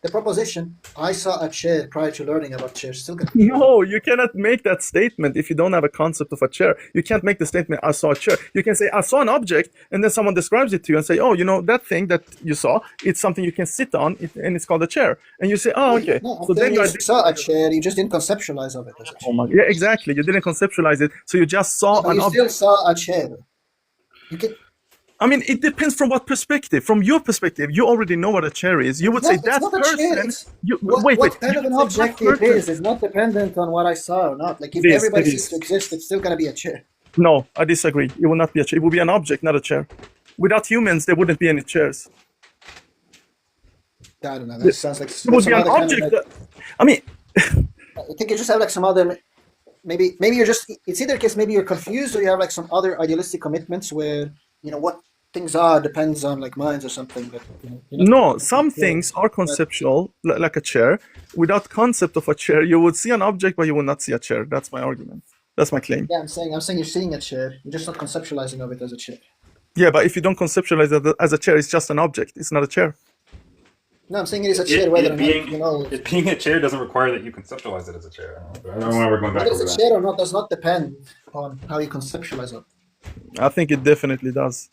the proposition. I saw a chair prior to learning about chairs. Still gonna be No, you cannot make that statement if you don't have a concept of a chair. You can't make the statement, I saw a chair. You can say, I saw an object, and then someone describes it to you and say, oh, you know, that thing that you saw, it's something you can sit on, and it's called a chair. And you say, oh, okay. No, so then you saw a chair, you just didn't conceptualize of it as a chair. yeah, exactly. You didn't conceptualize it, so you just saw an object. You still saw a chair. You can. I mean, it depends from what perspective. From your perspective, you already know what a chair is. You would say that person. What kind of an object it is not dependent on what I saw or not. Like if everybody ceases to exist, it's still gonna be a chair. No, I disagree. It will not be a chair. It will be an object, not a chair. Without humans, there wouldn't be any chairs. I don't know. That sounds like it would be an object. I mean, I think you just have like some other. Maybe you're just. It's either case. Maybe you're confused, or you have like some other idealistic commitments where. You know what things are depends on like minds or something. But, no, some things are conceptual, like a chair. Without concept of a chair, you would see an object, but you would not see a chair. That's my argument. That's my claim. Yeah, I'm saying you're seeing a chair. You're just not conceptualizing of it as a chair. Yeah, but if you don't conceptualize it as a chair, it's just an object. It's not a chair. No, I'm saying it is a chair. Whether or not you know it being a chair doesn't require that you conceptualize it as a chair. I don't know we're going back whether over it's a that. chair or not does not depend on how you conceptualize it. I think it definitely does.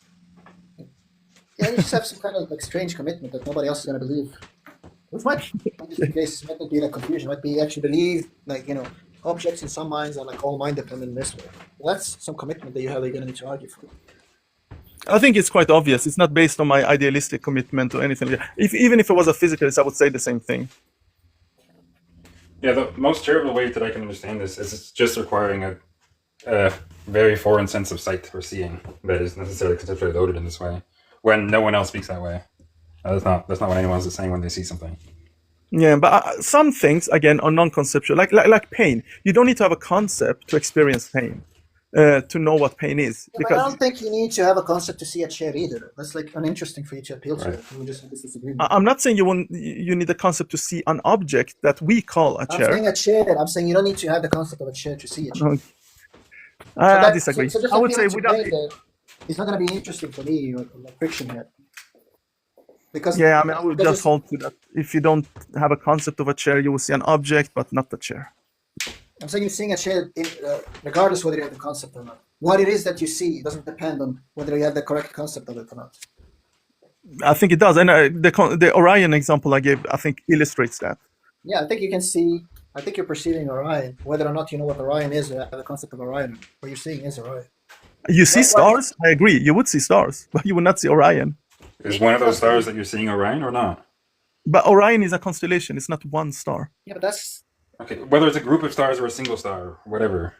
Yeah, you just have some kind of like strange commitment that nobody else is going to believe. Which might be the case, might not be like confusion, might be actually believe like, you know, objects in some minds are like all mind dependent in this way. Well, that's some commitment that you have that you're going to need to argue for. I think it's quite obvious. It's not based on my idealistic commitment or anything. Even if it was a physicalist, I would say the same thing. Yeah, the most charitable way that I can understand this is it's just requiring a very foreign sense of sight or seeing that is necessarily conceptually loaded in this way when no one else speaks that way. That's not what anyone else is saying when they see something. Yeah, but some things again are non-conceptual, like pain. You don't need to have a concept to experience pain, to know what pain is. Yeah, because I don't think you need to have a concept to see a chair either. That's like uninteresting for you to appeal to. Right. We just have this disagreement. I'm not saying you need a concept to see an object that we call a chair. I'm saying a chair. I'm saying you don't need to have the concept of a chair to see a chair. Okay. I disagree. So I would say without it's not going to be interesting for me or like friction here. Because yeah, I mean, I would just hold to that. If you don't have a concept of a chair, you will see an object, but not the chair. I'm saying you're seeing a chair, regardless whether you have the concept or not. What it is that you see doesn't depend on whether you have the correct concept of it or not. I think it does, and the Orion example I gave, I think, illustrates that. Yeah, I think you can see. I think you're perceiving Orion, whether or not you know what Orion is or have the concept of Orion. What you're seeing is Orion. You see stars? I agree. You would see stars, but you would not see Orion. Is one of those stars that you're seeing Orion or not? But Orion is a constellation. It's not one star. Yeah, but that's... Okay, whether it's a group of stars or a single star, or whatever.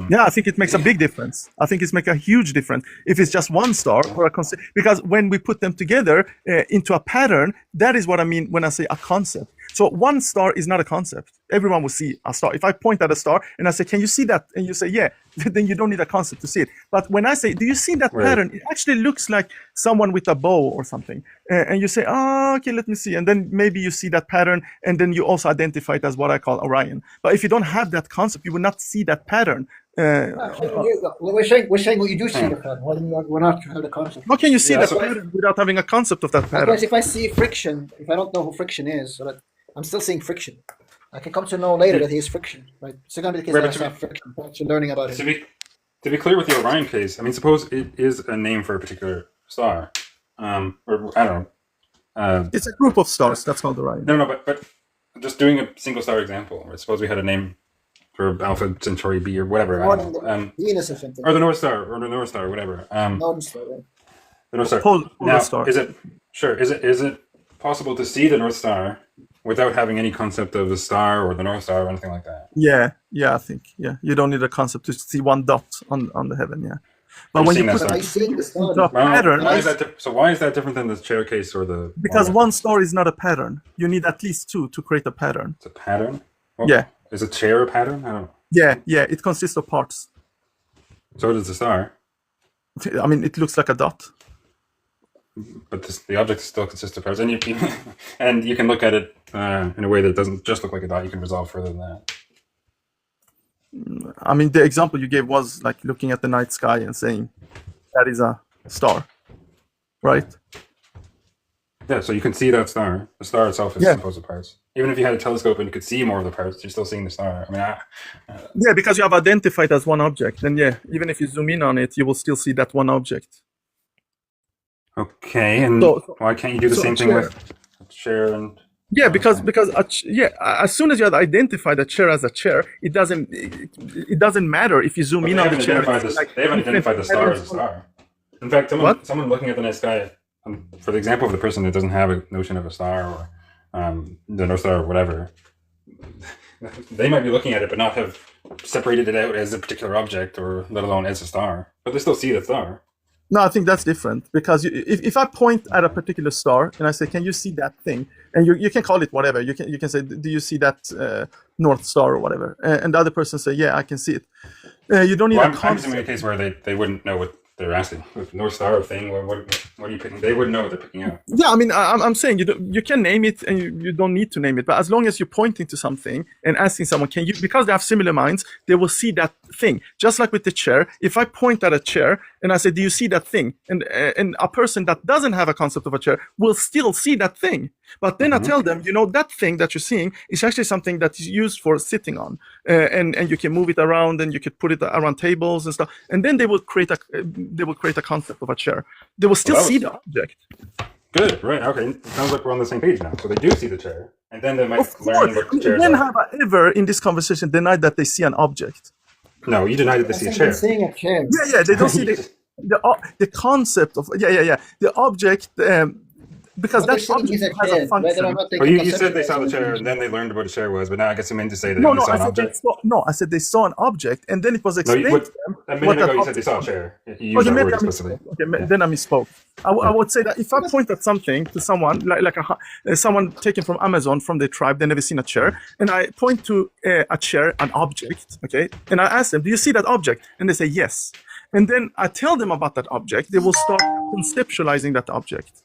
Yeah, I think it makes a big difference. I think it's make a huge difference if it's just one star or a constellation. Because when we put them together into a pattern, that is what I mean when I say a concept. So one star is not a concept. Everyone will see a star. If I point at a star and I say, can you see that? And you say, yeah, then you don't need a concept to see it. But when I say, do you see that pattern? It actually looks like someone with a bow or something. And you say, oh, okay, let me see. And then maybe you see that pattern and then you also identify it as what I call Orion. But if you don't have that concept, you will not see that pattern. We're saying what you do see the pattern. We're not have the concept. How can you see that pattern without having a concept of that pattern? Because if I see friction, if I don't know who friction is, so that I'm still seeing friction. I can come to know later that he is friction, right? So going to be the case that I saw friction, actually learning about it. To be clear with the Orion case, I mean, suppose it is a name for a particular star, or I don't know. It's a group of stars. That's called Orion. No, but just doing a single star example. Right? Suppose we had a name for Alpha Centauri B or whatever. Venus or something. Or the North Star, or whatever. North Star, right? The North Star. North Star. Is it possible to see the North Star without having any concept of the star or the North Star or anything like that? Yeah, I think, you don't need a concept to see one dot on the heaven, yeah. But when you put the pattern, why is that different than the chair case or the? Because one star is not a pattern. You need at least two to create a pattern. It's a pattern. Yeah. Is a chair a pattern? I don't know. Yeah, it consists of parts. So does the star. I mean, it looks like a dot. But the object still consists of parts, and and you can look at it in a way that doesn't just look like a dot. You can resolve further than that. I mean, the example you gave was like looking at the night sky and saying that is a star, right? Yeah, so you can see that star. The star itself is composed of parts. Even if you had a telescope and you could see more of the parts, you're still seeing the star. I mean, yeah, because you have identified as one object, and yeah, even if you zoom in on it, you will still see that one object. Okay, and why can't you do the same thing with chair and? Yeah, because as soon as you have identified a chair as a chair, it doesn't matter if you zoom in on the chair. They haven't identified the star as a star. In fact, someone looking at the night sky, for the example of the person that doesn't have a notion of a star or the North Star or whatever, they might be looking at it but not have separated it out as a particular object or let alone as a star. But they still see the star. No, I think that's different because if I point at a particular star and I say, "Can you see that thing?" and you can call it whatever, you can say, "Do you see that North Star or whatever?" And the other person say, "Yeah, I can see it." You don't need a concept. I'm assuming a case where they wouldn't know what they're asking. With North Star thing, what are you picking? They wouldn't know what they're picking out. Yeah, I mean, I'm saying you can name it and you don't need to name it, but as long as you're pointing to something and asking someone, "Can you?" because they have similar minds, they will see that thing. Just like with the chair, if I point at a chair and I say, "Do you see that thing?" and a person that doesn't have a concept of a chair will still see that thing. But then I tell them, that thing that you're seeing is actually something that is used for sitting on, and you can move it around and you could put it around tables and stuff, and then they will create a concept of a chair. They will still see the object. Good, right? Okay, it sounds like we're on the same page now. So they do see the chair, and then they might learn what the chair is. When have I ever in this conversation denied that they see an object? No, you denied that they see a chair. Seeing a chair. Yeah, they don't see the concept of the object. Because that object has a function. Well, you said they saw the chair and then they learned what a chair was, but now I guess you meant to say they only saw an object. I said they saw an object and then it was explained to them. A minute ago you said they saw a chair. You used that word explicitly. Okay, then I misspoke. I would say that if I point at something to someone, like someone taken from Amazon, from their tribe, they've never seen a chair, and I point to a chair, an object, okay, and I ask them, "Do you see that object?" And they say yes. And then I tell them about that object, they will start conceptualizing that object.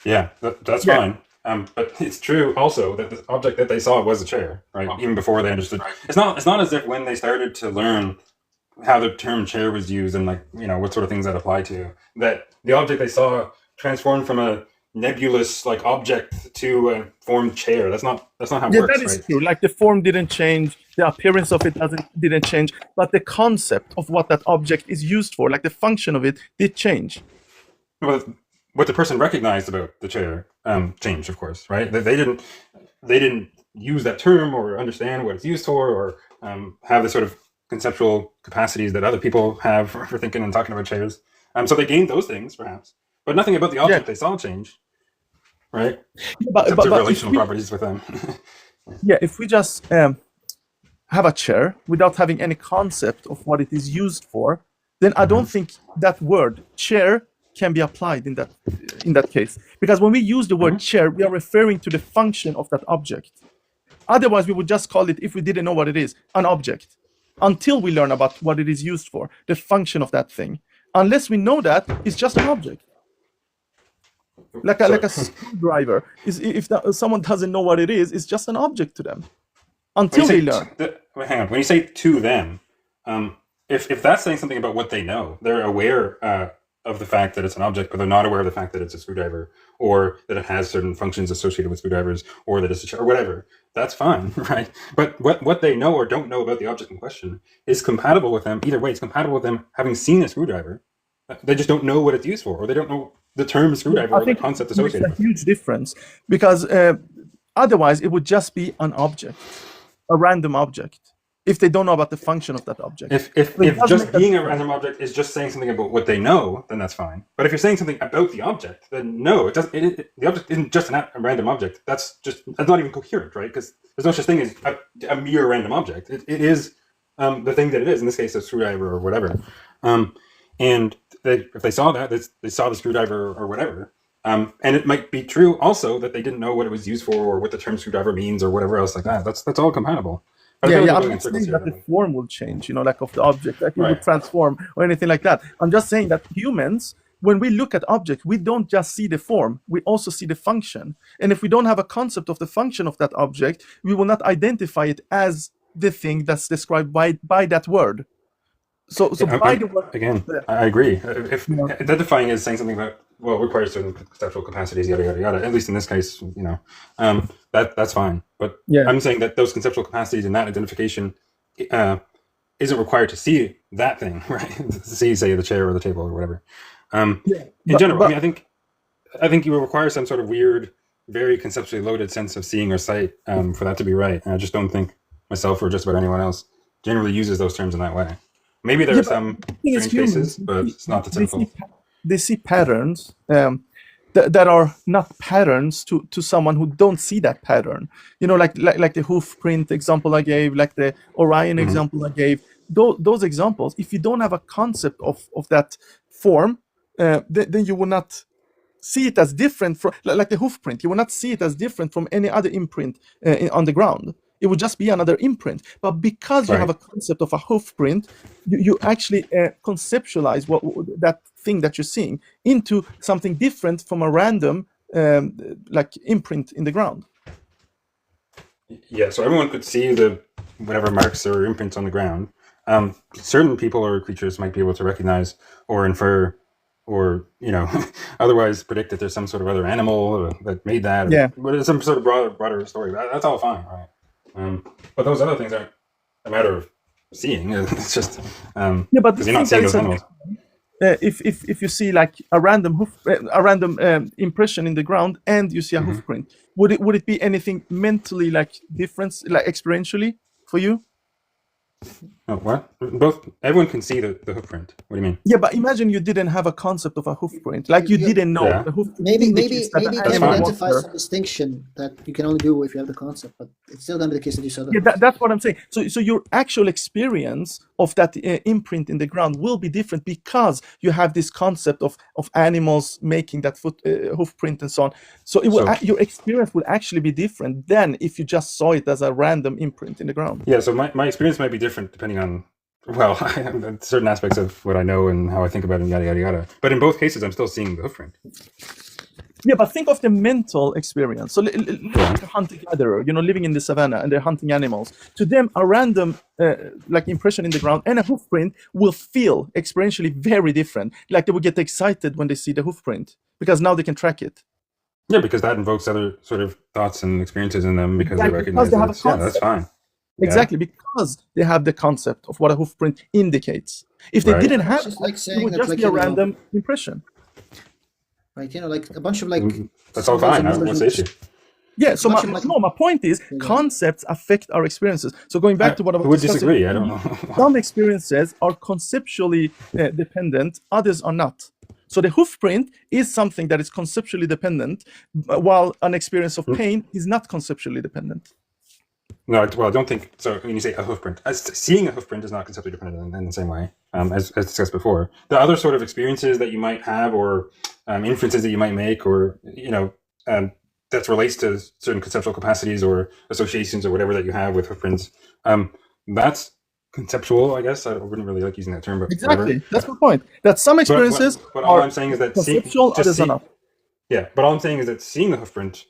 Yeah, that's fine. But it's true also that the object that they saw was a chair, right? Even before they understood. It's not as if when they started to learn how the term chair was used and what sort of things that apply to, that the object they saw transformed from a nebulous object to a formed chair. That's not how it works. That is true. Like the form didn't change, the appearance of it didn't change, but the concept of what that object is used for, like the function of it, did change. Well, what the person recognized about the chair changed, of course, right? They didn't use that term or understand what it's used for or have the sort of conceptual capacities that other people have for thinking and talking about chairs. So they gained those things, perhaps, but nothing about the object they saw change, right? But relational properties with them. Yeah, if we just have a chair without having any concept of what it is used for, then I don't think that word chair can be applied in that case, because when we use the word chair, we are referring to the function of that object. Otherwise, we would just call it, if we didn't know what it is, an object, until we learn about what it is used for, the function of that thing. Unless we know that, it's just an object. Like a screwdriver. If someone doesn't know what it is, it's just an object to them until they learn. Hang on. When you say to them, if that's saying something about what they know, they're aware of the fact that it's an object, but they're not aware of the fact that it's a screwdriver, or that it has certain functions associated with screwdrivers, or that it's a chair, or whatever. That's fine, right? But what they know or don't know about the object in question is compatible with them. Either way, it's compatible with them having seen a screwdriver. They just don't know what it's used for, or they don't know the term screwdriver or the concept associated with it. It's a huge difference, because otherwise it would just be an object, a random object, if they don't know about the function of that object. If just being a random object is just saying something about what they know, then that's fine. But if you're saying something about the object, then no, it doesn't. The object isn't just a random object. That's not even coherent, right? Because there's no such thing as a mere random object. It is the thing that it is. In this case, a screwdriver or whatever. And if they saw that, they saw the screwdriver or whatever. And it might be true also that they didn't know what it was used for or what the term screwdriver means or whatever else like that. That's all compatible. But I Yeah, feel like yeah. we're I'm going in not circles saying here. that the form will change, like of the object, like it will Right. transform or anything like that. I'm just saying that humans, when we look at objects, we don't just see the form, we also see the function. And if we don't have a concept of the function of that object, we will not identify it as the thing that's described by that word. So by the word, Again, I agree. If Yeah. identifying is saying something about, well, requires certain conceptual capacities, yada yada yada. At least in this case, that's fine. But Yeah. I'm saying that those conceptual capacities and that identification isn't required to see that thing, right? To see, say, the chair or the table or whatever. In general, I think you will require some sort of weird, very conceptually loaded sense of seeing or sight for that to be right. And I just don't think myself or just about anyone else generally uses those terms in that way. Maybe there are some strange cases, but it's not the typical. They see patterns that are not patterns to someone who don't see that pattern. Like the hoof print example I gave, like the Orion example I gave. Those examples, if you don't have a concept of that form, then you will not see it as different from, like the hoof print. You will not see it as different from any other imprint on the ground. It would just be another imprint. But because you have a concept of a hoof print, you actually conceptualize that thing that you're seeing into something different from a random like imprint in the ground. Yeah, so everyone could see the whatever marks or imprints on the ground. Certain people or creatures might be able to recognize or infer or otherwise predict that there's some sort of other animal that made that. But it's some sort of broader story. That's all fine, right? But those other things aren't a matter of seeing. It's just but because you're not seeing those animals. If you see like a random impression in the ground and you see a hoof print, would it be anything mentally like different, like experientially for you? Oh, what? Everyone can see the hoof print. What do you mean? Yeah, but imagine you didn't have a concept of a hoof print, like you didn't know the hoof print. Maybe you can fine. identify some distinction that you can only do if you have the concept, but it's still going to be the case that you saw that. Yeah, that's what I'm saying. So your actual experience of that imprint in the ground will be different because you have this concept of animals making that hoof print and so on. So your experience will actually be different than if you just saw it as a random imprint in the ground. Yeah, so my experience might be different depending on, well, certain aspects of what I know and how I think about it, and yada, yada, yada. But in both cases, I'm still seeing the hoof print. Yeah, but think of the mental experience. So like a hunter-gatherer, living in the savannah and they're hunting animals. To them, a random like impression in the ground and a hoof print will feel experientially very different. Like they will get excited when they see the hoof print because now they can track it. Yeah, because that invokes other sort of thoughts and experiences in them because they recognize that. Yeah, that's fine. Exactly, because they have the concept of what a hoof print indicates. If they didn't have it, it would just be a random impression. Right, like a bunch of that's all fine. What's the issue? Yeah, so my point is concepts affect our experiences. So going back to what I was discussing, disagree. I don't know. Some experiences are conceptually dependent, others are not. So the hoof print is something that is conceptually dependent, while an experience of pain is not conceptually dependent. No, well, I don't think so. When you say a hoof print, seeing a hoof print is not conceptually dependent in the same way, as discussed before. The other sort of experiences that you might have, or inferences that you might make, or that relates to certain conceptual capacities or associations or whatever that you have with hoof prints, that's conceptual, I guess. I wouldn't really like using that term, but exactly, whatever. That's my point. That some experiences but all I'm saying is that conceptual, others are not. Yeah, but all I'm saying is that seeing the hoof print,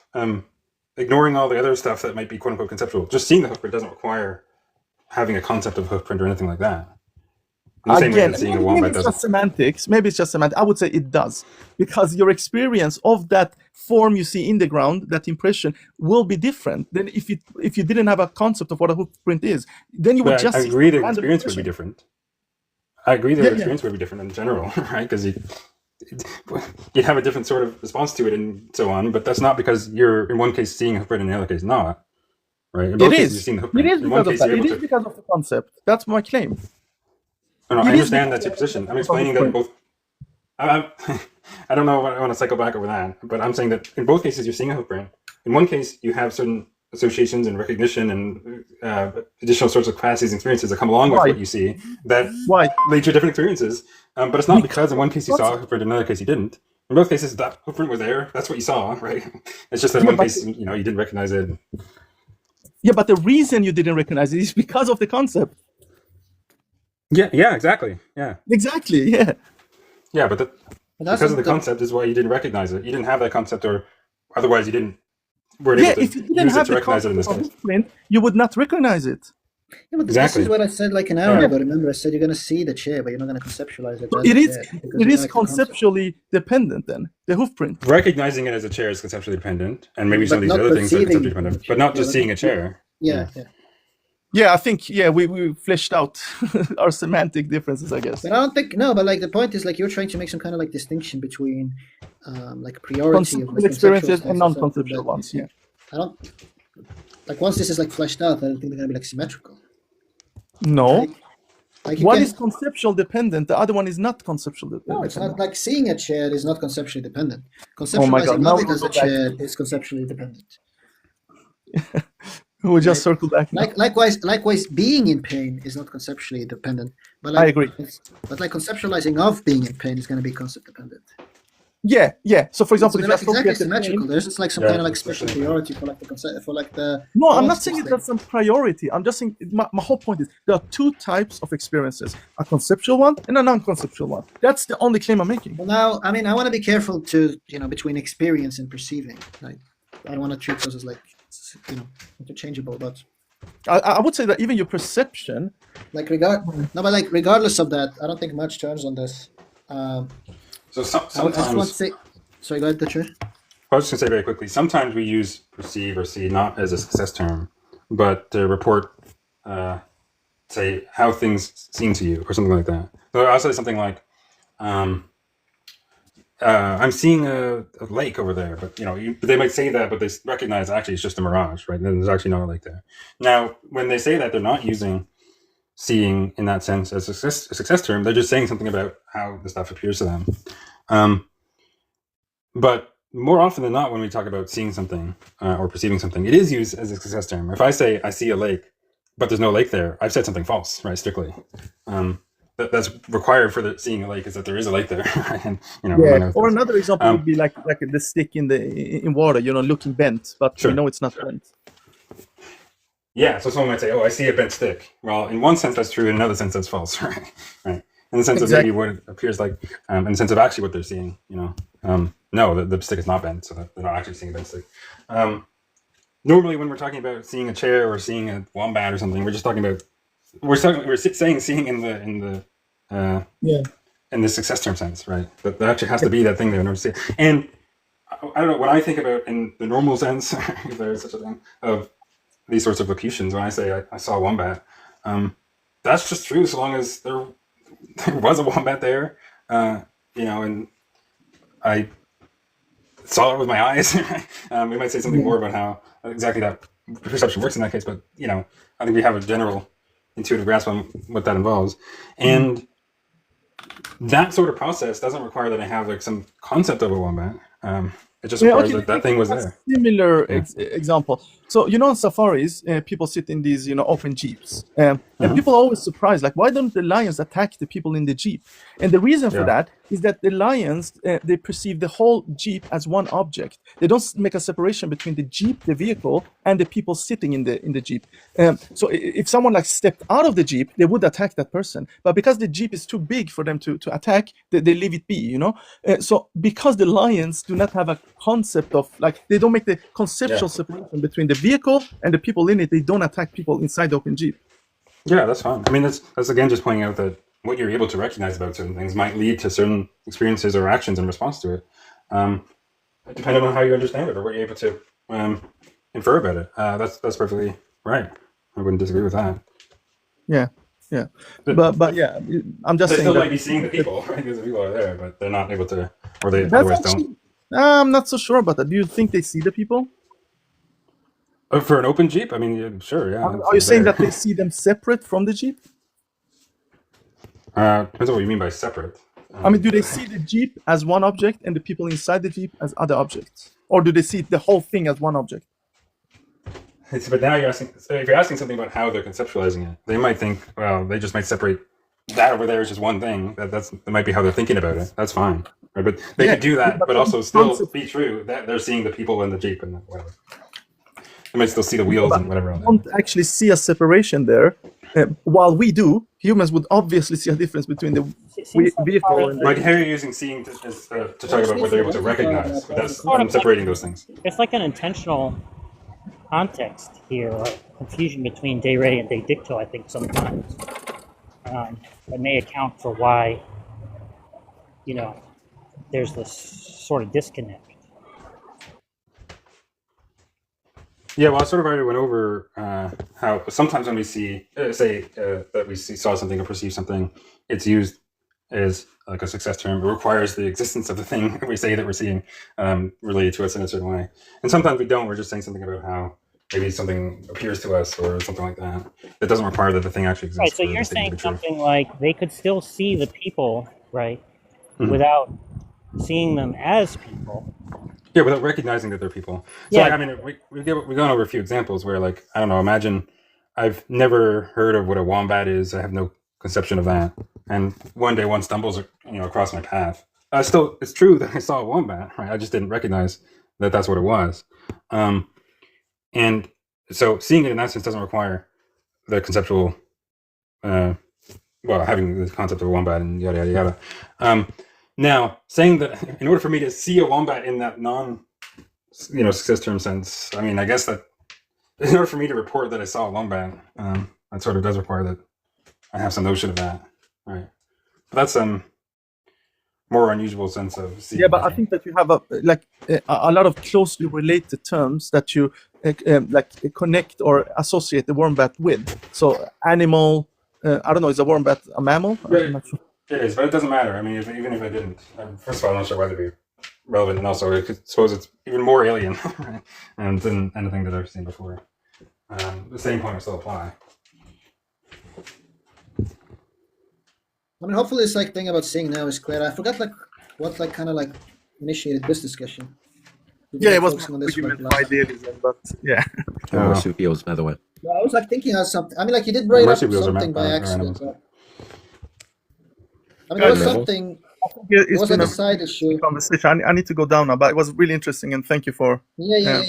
ignoring all the other stuff that might be quote unquote conceptual, just seeing the hoof print doesn't require having a concept of hoof print or anything like that. Again, maybe it's just semantics. Maybe it's just semantics. I would say it does, because your experience of that form you see in the ground, that impression, will be different than if you didn't have a concept of what a hoof print is. Then you would just. I agree, the experience would be different. I agree that the experience would be different in general, right? Because you have a different sort of response to it and so on, but that's not because you're in one case seeing a hoof print and in the other case not, right? In both cases, you're seeing the hoof print. It is because of that. It is because of the concept. That's my claim. No, I understand that's your position. I'm explaining that in both. I don't know. I want to cycle back over that, but I'm saying that in both cases you're seeing a hoof print. In one case, you have certain associations and recognition and additional sorts of capacities and experiences that come along with what you see that lead to different experiences. But it's not because in one case you saw a hoof print, in another case you didn't. In both cases, that hoof print was there. That's what you saw, right? It's just that in one case, you didn't recognize it. Yeah, but the reason you didn't recognize it is because of the concept. Yeah, exactly. Yeah. Exactly, yeah. Yeah, but because of the concept is why you didn't recognize it. You didn't have that concept, or otherwise you weren't able to if you didn't use it have to the recognize it in concept this of case. print, you would not recognize it. Yeah, but Exactly. this is what I said like an hour ago. Remember, I said you're going to see the chair, but you're not going to conceptualize it. So As it a is chair, because it you is like the concept. conceptually dependent then, the hoof print. Recognizing it as a chair is conceptually dependent, and maybe some of But these not other things are perceiving- conceptually dependent, but not just Yeah, seeing a chair. Yeah. Yeah, I think we fleshed out our semantic differences, I guess. But I don't think but like the point is like you're trying to make some kind of like distinction between like priority of Conceptual like, experiences conceptual and stuff non-conceptual ones, yeah. I don't like once this is like fleshed out, I don't think they're gonna be like symmetrical. No. Like you One can- is conceptual dependent, the other one is not conceptual dependent. No, it's not like seeing a chair is not conceptually dependent. Oh my God, Conceptualizing now of it we'll as a go back. chair is conceptually dependent. We just circle back now. Likewise, being in pain is not conceptually dependent. But I agree. But like conceptualizing of being in pain is going to be concept dependent. Yeah. So for example, So if they're you like exactly associate the symmetrical. pain, There's just like some Yeah, kind of like it's special definitely- priority for like the concept for like the. no, I'm not concept saying thing. that's some priority. I'm just saying my whole point is there are two types of experiences: a conceptual one and a non-conceptual one. That's the only claim I'm making. Well, now I mean I want to be careful to between experience and perceiving. Like I don't want to treat those as like interchangeable, but. I would say that even your perception, But like regardless of that, I don't think much turns on this. So I just want to sometimes, say, sorry, go ahead, Detroyer. I was just going to say very quickly, sometimes we use perceive or see not as a success term, but to report, say, how things seem to you or something like that. So I'll say something like, I'm seeing a lake over there, but they might say that, but they recognize actually it's just a mirage, right? And there's actually not a lake there. Now, when they say that, they're not using seeing in that sense as a success term. They're just saying something about how the stuff appears to them. But more often than not, when we talk about seeing something or perceiving something, it is used as a success term. If I say I see a lake, but there's no lake there, I've said something false, right? Strictly. That's required for the seeing a lake is that there is a lake there. And, or another example would be like the stick in water, looking bent, but Sure. we know it's not bent. Yeah, so someone might say, "Oh, I see a bent stick." Well, in one sense that's true. In another sense that's false, right? Right. In the sense of maybe what it appears like, in the sense of actually what they're seeing, no, the stick is not bent, so that they're not actually seeing a bent stick. Normally, when we're talking about seeing a chair or seeing a wombat or something, we're just talking about we're saying seeing in the success term sense, right? That actually has to be that thing there in order to see it. And I don't know, when I think about in the normal sense, if there is such a thing, of these sorts of locutions, when I say I saw a wombat, that's just true so long as there was a wombat there, and I saw it with my eyes. We might say something more about how exactly that perception works in that case, but I think we have a general intuitive grasp on what that involves. And that sort of process doesn't require that I have like some concept of a wombat. It just requires that thing was there. Similar example. So on safaris, people sit in these open jeeps, and people are always surprised, like, why don't the lions attack the people in the jeep? And the reason for that is that the lions they perceive the whole jeep as one object. They don't make a separation between the jeep, the vehicle, and the people sitting in the jeep. So if someone like stepped out of the jeep, they would attack that person. But because the jeep is too big for them to attack, they leave it be. So because the lions do not have a concept of they don't make the conceptual separation between the vehicle and the people in it, they don't attack people inside the open jeep. Yeah, that's fine. I mean, that's again just pointing out that what you're able to recognize about certain things might lead to certain experiences or actions in response to it, depending on how you understand it or what you're able to infer about it. That's perfectly right. I wouldn't disagree with that. Yeah. But yeah, I'm just they saying still that might be seeing the people, right? Because the people are there, but they're not able to, or they that's otherwise actually, don't. I'm not so sure about that. Do you think they see the people? For an open jeep, I mean, sure, yeah. Are you saying that they see them separate from the jeep? Depends on what you mean by separate. I mean, do they see the jeep as one object and the people inside the jeep as other objects, or do they see the whole thing as one object? But now you're asking. So if you're asking something about how they're conceptualizing it, they might think, well, they just might separate that over there is just one thing. That might be how they're thinking about it. That's fine, right? But they could do that, but also still be true that they're seeing the people in the jeep and whatever. They might still see the wheels and whatever. Don't actually see a separation there. While we do, humans would obviously see a difference between the vehicle and Right here, you're using seeing to talk about what they're able to recognize. But that's I'm separating those things. It's like an intentional context here, or confusion between de re and de dicto, I think, sometimes. That may account for why, there's this sort of disconnect. Yeah, well, I sort of already went over how sometimes when we see, that we saw something or perceive something, it's used as like a success term. It requires the existence of the thing we say that we're seeing related to us in a certain way. And sometimes we don't. We're just saying something about how maybe something appears to us or something like that. That doesn't require that the thing actually exists. Right, so you're saying something like they could still see the people, right, without seeing them as people. Yeah, without recognizing that they're people. So, Yeah. like, I mean, we've gone over a few examples where, like, I don't know, imagine I've never heard of what a wombat is. I have no conception of that. And one day one stumbles, across my path. It's true that I saw a wombat, right? I just didn't recognize that that's what it was. And so seeing it in that sense doesn't require the conceptual, having the concept of a wombat and yada, yada, yada. Now, saying that in order for me to see a wombat in that success term sense, I mean, I guess that in order for me to report that I saw a wombat, that sort of does require that I have some notion of that, right? But that's more unusual sense of seeing. Yeah, but I think that you have a lot of closely related terms that you connect or associate the wombat with. So animal, I don't know, is a wombat a mammal? Right. I'm not sure. It is, but it doesn't matter. I mean, even if I didn't, first of all, I'm not sure why they'd be relevant, and also I suppose it's even more alien than anything that I've seen before. The same point would still apply. I mean, hopefully this thing about seeing now is clear. I forgot what kind of initiated this discussion. Yeah, it was argument for idealism, but yeah. Marsupials, by the way. I was thinking of something. I mean, you did bring up something by accident. I mean, there was something. It was a side issue. Conversation. I need to go down now, but it was really interesting, and thank you for. Yeah.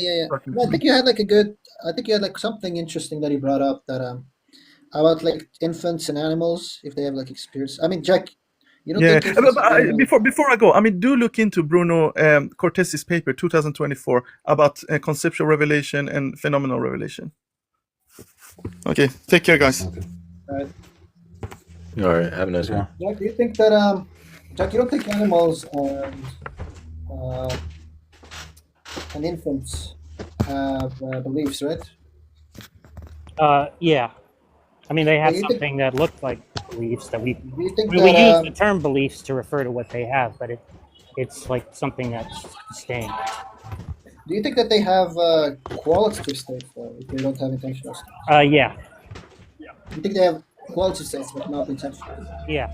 No, I think you had something interesting that you brought up that about infants and animals if they have experience. I mean, Jack, you don't think before I go, I mean, do look into Bruno Cortesi's paper 2024 about conceptual revelation and phenomenal revelation. Okay, take care, guys. All right. All right, have a nice one. Jack, do you think that Jack, you don't think animals and infants have beliefs, right? Yeah. I mean, they have something that looked like beliefs that we use the term beliefs to refer to what they have, but it's like something that's distinct. Do you think that they have qualitative states if they don't have intentional states? Yeah. You think they have qualitative states but not intentional? Yeah.